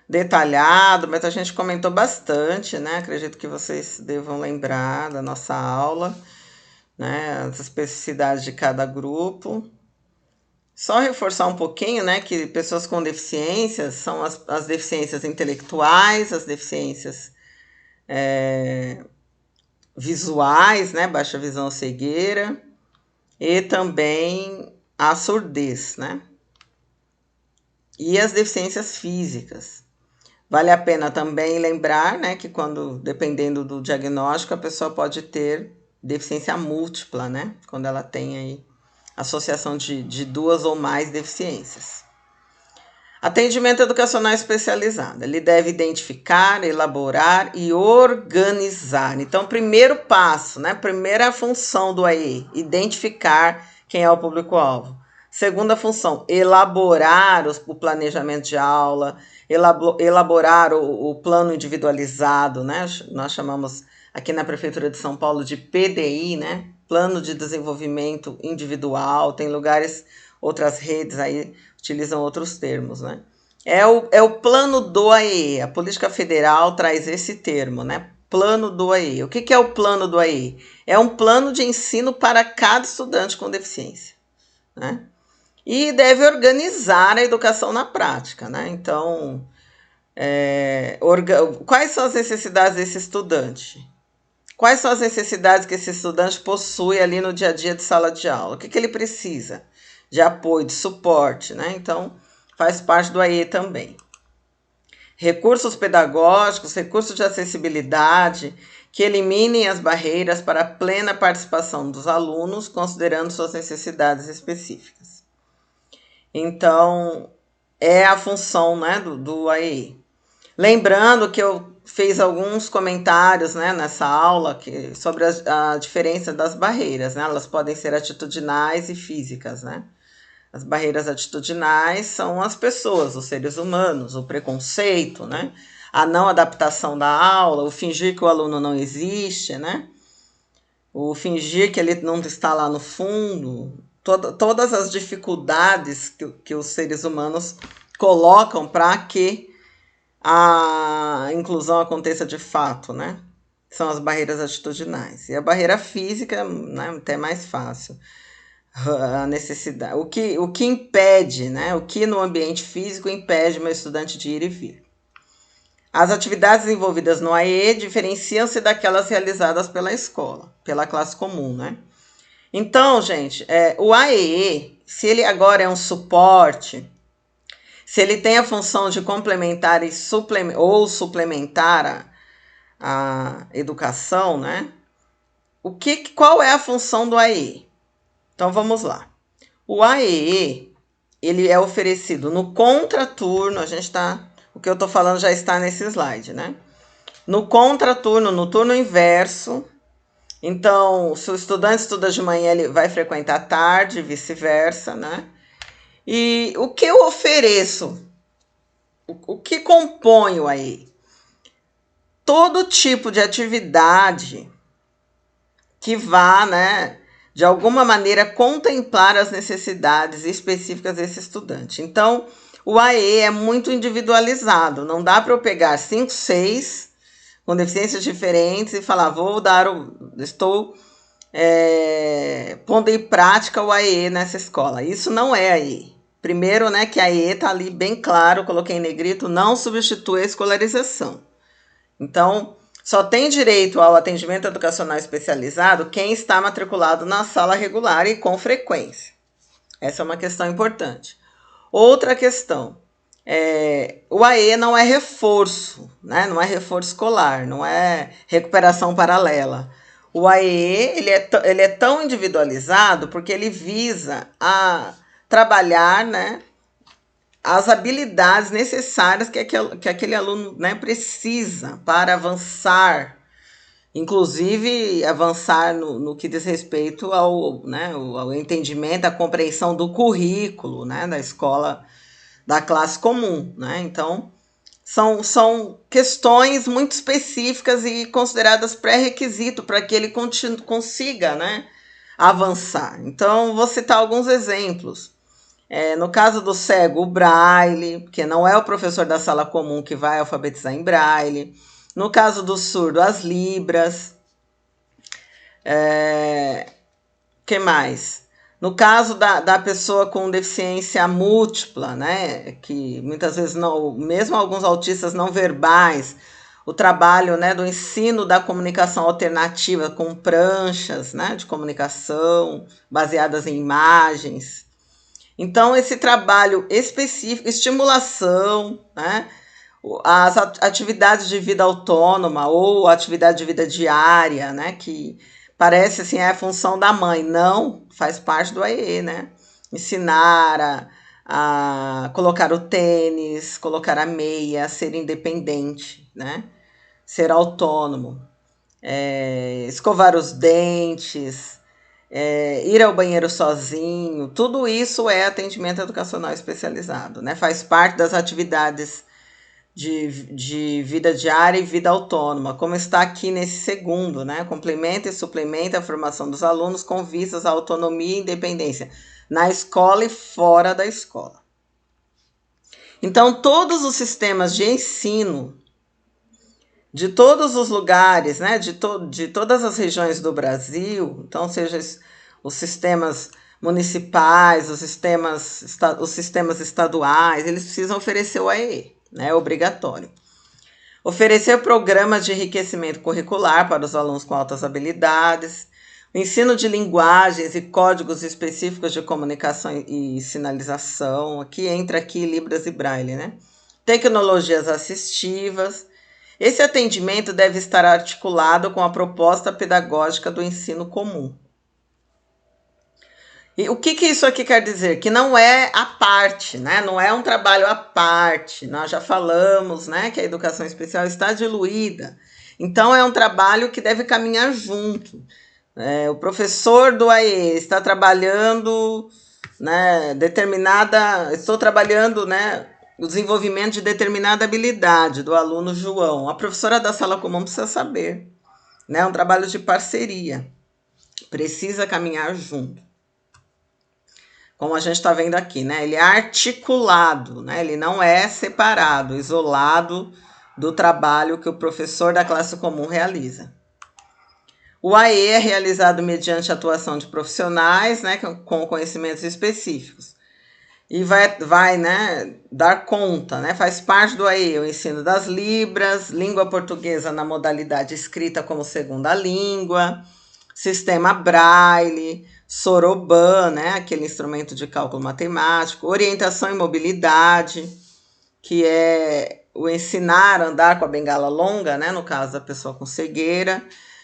detalhado, mas a gente comentou bastante, né? Acredito que vocês devam lembrar da nossa aula, né? As especificidades de cada grupo. Só reforçar um pouquinho, né? Que pessoas com deficiências são as deficiências intelectuais, as deficiências visuais, né? Baixa visão ou cegueira, e também a surdez, né? E as deficiências físicas. Vale a pena também lembrar, né, que quando, dependendo do diagnóstico, a pessoa pode ter deficiência múltipla, né, quando ela tem aí associação de duas ou mais deficiências. Atendimento educacional especializado. Ele deve identificar, elaborar e organizar. Então, primeiro passo, né, primeira função do AE, identificar quem é o público-alvo. Segunda função, elaborar o planejamento de aula, elaborar o plano individualizado, né? Nós chamamos aqui na Prefeitura de São Paulo de PDI, né? Plano de Desenvolvimento Individual. Tem lugares, outras redes aí utilizam outros termos, né? É o plano do AE. A Política Federal traz esse termo, né? Plano do AE. O que é o plano do AE? É um plano de ensino para cada estudante com deficiência, né? E deve organizar a educação na prática, né? Então, quais são as necessidades desse estudante? Quais são as necessidades que esse estudante possui ali no dia a dia de sala de aula? O que ele precisa? De apoio, de suporte, né? Então, faz parte do AE também. Recursos pedagógicos, recursos de acessibilidade, que eliminem as barreiras para a plena participação dos alunos, considerando suas necessidades específicas. Então, é a função, né, do AE. Lembrando que eu fiz alguns comentários, né, nessa aula sobre a diferença das barreiras, né? Elas podem ser atitudinais e físicas, né? As barreiras atitudinais são as pessoas, os seres humanos, o preconceito, né? A não adaptação da aula, o fingir que o aluno não existe, né? O fingir que ele não está lá no fundo, todas as dificuldades que os seres humanos colocam para que a inclusão aconteça de fato, né? São as barreiras atitudinais. E a barreira física, né, até mais fácil. A necessidade, o que impede, né? O que no ambiente físico impede meu estudante de ir e vir. As atividades envolvidas no AE diferenciam-se daquelas realizadas pela escola, pela classe comum, né? Então, gente, o AEE, se ele agora é um suporte, se ele tem a função de complementar ou suplementar a educação, né? Qual é a função do AEE? Então, vamos lá. O AEE, ele é oferecido no contraturno, o que eu estou falando já está nesse slide, né? No contraturno, no turno inverso. Então, se o estudante estuda de manhã, ele vai frequentar à tarde, vice-versa, né? E o que eu ofereço? O que compõe o AE? Todo tipo de atividade que vá, né, de alguma maneira contemplar as necessidades específicas desse estudante. Então, o AE é muito individualizado, não dá para eu pegar 5, 6 com deficiências diferentes e falar, estou pondo em prática o AE nessa escola. Isso não é AE. Primeiro, né, que a AE está ali bem claro, coloquei em negrito, não substitui a escolarização. Então, só tem direito ao atendimento educacional especializado quem está matriculado na sala regular e com frequência. Essa é uma questão importante. Outra questão, o AE não é reforço, né? Não é reforço escolar, não é recuperação paralela. O AE ele é tão individualizado porque ele visa a trabalhar, né, as habilidades necessárias que aquele aluno, né, precisa para avançar, inclusive avançar no que diz respeito ao, né, ao entendimento, à compreensão do currículo, né, da escola, da classe comum, né? Então, são questões muito específicas e consideradas pré-requisito para que ele consiga, né, avançar. Então, vou citar alguns exemplos. No caso do cego, o braille, que não é o professor da sala comum que vai alfabetizar em braille. No caso do surdo, as libras. Que mais? No caso da pessoa com deficiência múltipla, né, que muitas vezes não, mesmo alguns autistas não verbais, o trabalho, né, do ensino da comunicação alternativa com pranchas, né, de comunicação baseadas em imagens. Então, esse trabalho específico, estimulação, né, as atividades de vida autônoma ou atividade de vida diária, né, que parece assim, é a função da mãe. Não, faz parte do AE, né? Ensinar a colocar o tênis, colocar a meia, ser independente, né? Ser autônomo, escovar os dentes, ir ao banheiro sozinho, tudo isso é atendimento educacional especializado, né? Faz parte das atividades de vida diária e vida autônoma, como está aqui nesse segundo, né? Complementa e suplementa a formação dos alunos com vistas à autonomia e independência, na escola e fora da escola. Então, todos os sistemas de ensino de todos os lugares, né, de todas as regiões do Brasil, então, seja os sistemas municipais, os sistemas estaduais, eles precisam oferecer o AE, né, é obrigatório. Oferecer programas de enriquecimento curricular para os alunos com altas habilidades, o ensino de linguagens e códigos específicos de comunicação e sinalização, entra Libras e Braille, né? Tecnologias assistivas. Esse atendimento deve estar articulado com a proposta pedagógica do ensino comum. E o que isso aqui quer dizer? Que não é à parte, né? Não é um trabalho à parte. Nós já falamos, né, que a educação especial está diluída. Então, é um trabalho que deve caminhar junto. O professor do AE está trabalhando, né, estou trabalhando, né, o desenvolvimento de determinada habilidade do aluno João. A professora da sala comum precisa saber, né? É um trabalho de parceria. Precisa caminhar junto. Como a gente está vendo aqui, né? Ele é articulado, né? Ele não é separado, isolado do trabalho que o professor da classe comum realiza. O AE é realizado mediante a atuação de profissionais, né, com conhecimentos específicos. E vai, né, dar conta, né? Faz parte do AE o ensino das libras, língua portuguesa na modalidade escrita como segunda língua, sistema Braille, Soroban, né, aquele instrumento de cálculo matemático, orientação e mobilidade, que é o ensinar a andar com a bengala longa, né, no caso da pessoa com cegueira.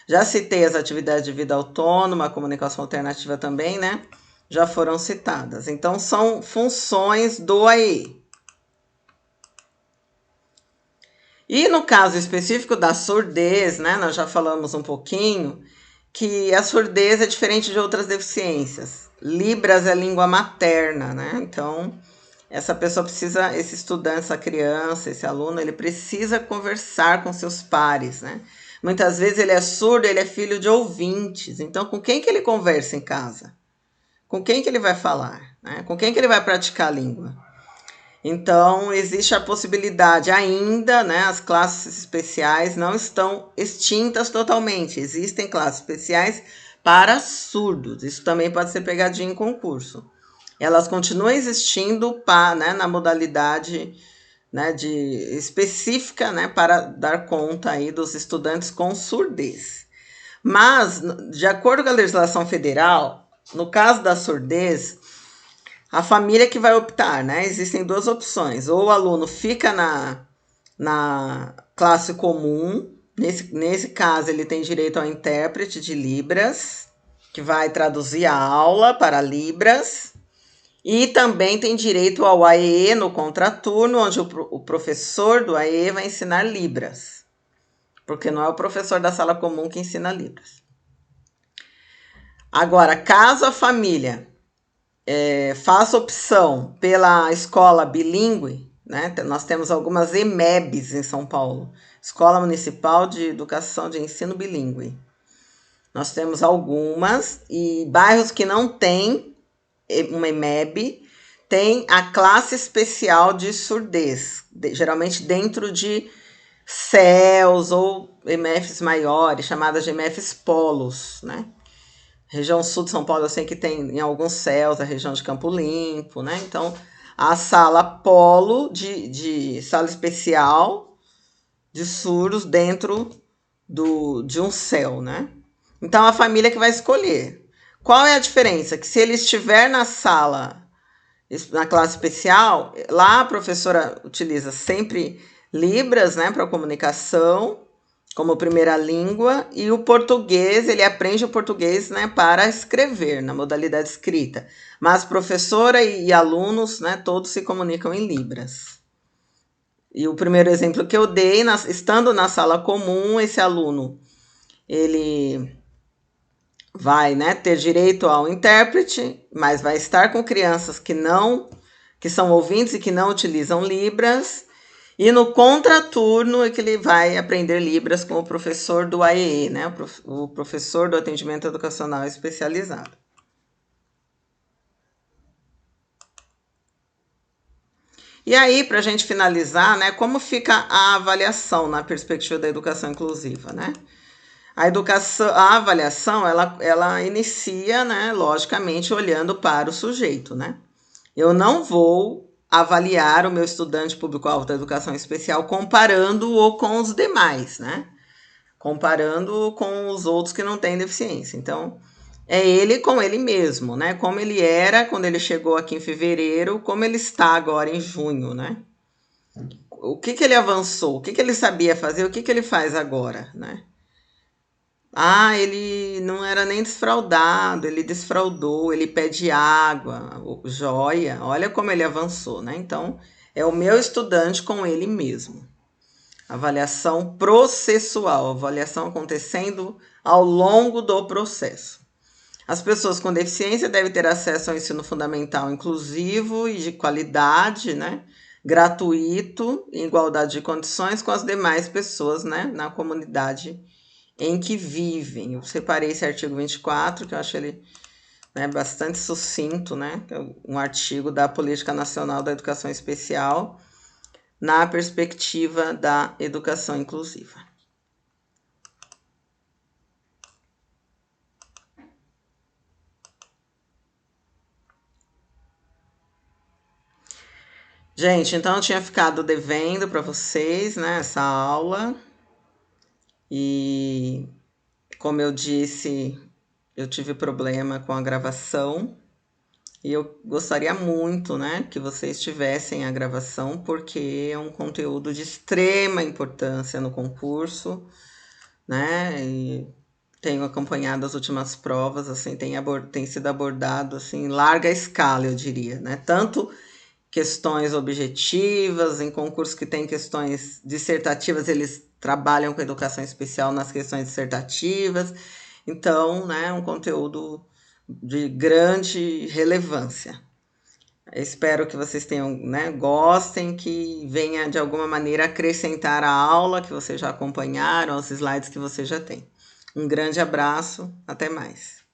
Já citei as atividades de vida autônoma, a comunicação alternativa também, né? Já foram citadas. Então, são funções do AE. E no caso específico da surdez, né? Nós já falamos um pouquinho que a surdez é diferente de outras deficiências. Libras é língua materna, né? Então, essa pessoa precisa, esse estudante, essa criança, esse aluno, ele precisa conversar com seus pares, né? Muitas vezes ele é surdo, ele é filho de ouvintes. Então, com quem que ele conversa em casa? Com quem que ele vai falar? Né? Com quem que ele vai praticar a língua? Então, existe a possibilidade ainda, né? As classes especiais não estão extintas totalmente. Existem classes especiais para surdos. Isso também pode ser pegadinha em concurso. Elas continuam existindo né, na modalidade, né, específica, né, para dar conta aí dos estudantes com surdez. Mas, de acordo com a legislação federal, no caso da surdez, a família que vai optar, né? Existem duas opções. Ou o aluno fica na classe comum, nesse caso ele tem direito ao intérprete de Libras, que vai traduzir a aula para Libras, e também tem direito ao AEE no contraturno, onde o professor do AEE vai ensinar Libras, porque não é o professor da sala comum que ensina Libras. Agora, caso a família faça opção pela escola bilíngue, né? Nós temos algumas EMEBs em São Paulo, Escola Municipal de Educação de Ensino Bilíngue. Nós temos algumas, e bairros que não têm uma EMEB, tem a classe especial de surdez, geralmente dentro de CELs ou EMFs maiores, chamadas de EMFs polos, né? Região sul de São Paulo, eu sei que tem em alguns CELs, a região de Campo Limpo, né? Então, a sala polo de sala especial de surdos dentro de um CEL, né? Então, a família que vai escolher. Qual é a diferença? Que se ele estiver na sala, na classe especial, lá a professora utiliza sempre Libras, né, para comunicação, como primeira língua, e o português, ele aprende o português, né, para escrever, na modalidade escrita. Mas professora e alunos, né, todos se comunicam em Libras. E o primeiro exemplo que eu dei, estando na sala comum, esse aluno, ele vai, né, ter direito ao intérprete, mas vai estar com crianças que são ouvintes e que não utilizam Libras. E no contraturno é que ele vai aprender Libras com o professor do AEE, né, o professor do atendimento educacional especializado. E aí, para a gente finalizar, né, como fica a avaliação na perspectiva da educação inclusiva, né? A avaliação, ela inicia, né, logicamente, olhando para o sujeito, né? Eu não vou avaliar o meu estudante público-alvo da educação especial comparando-o com os demais, né? Comparando-o com os outros que não têm deficiência. Então, é ele com ele mesmo, né? Como ele era quando ele chegou aqui em fevereiro, como ele está agora em junho, né? O que ele avançou, o que ele sabia fazer, o que ele faz agora, né? Ah, ele não era nem desfraudado, ele desfraudou, ele pede água, joia, olha como ele avançou, né? Então, é o meu estudante com ele mesmo. Avaliação processual, avaliação acontecendo ao longo do processo. As pessoas com deficiência devem ter acesso ao ensino fundamental inclusivo e de qualidade, né? Gratuito, em igualdade de condições com as demais pessoas, né? Na comunidade em que vivem. Eu separei esse artigo 24, que eu acho ele, né, bastante sucinto, né? Um artigo da Política Nacional da Educação Especial na perspectiva da educação inclusiva. Gente, então eu tinha ficado devendo para vocês, né, essa aula. E como eu disse, eu tive problema com a gravação. E eu gostaria muito, né, que vocês tivessem a gravação, porque é um conteúdo de extrema importância no concurso, né? E tenho acompanhado as últimas provas, assim, tem sido abordado assim, em larga escala, eu diria, né? Tanto questões objetivas, em concursos que tem questões dissertativas, eles trabalham com educação especial nas questões dissertativas. Então, né, um conteúdo de grande relevância. Espero que vocês tenham, né, gostem, que venha de alguma maneira acrescentar a aula que vocês já acompanharam, os slides que vocês já têm. Um grande abraço, até mais.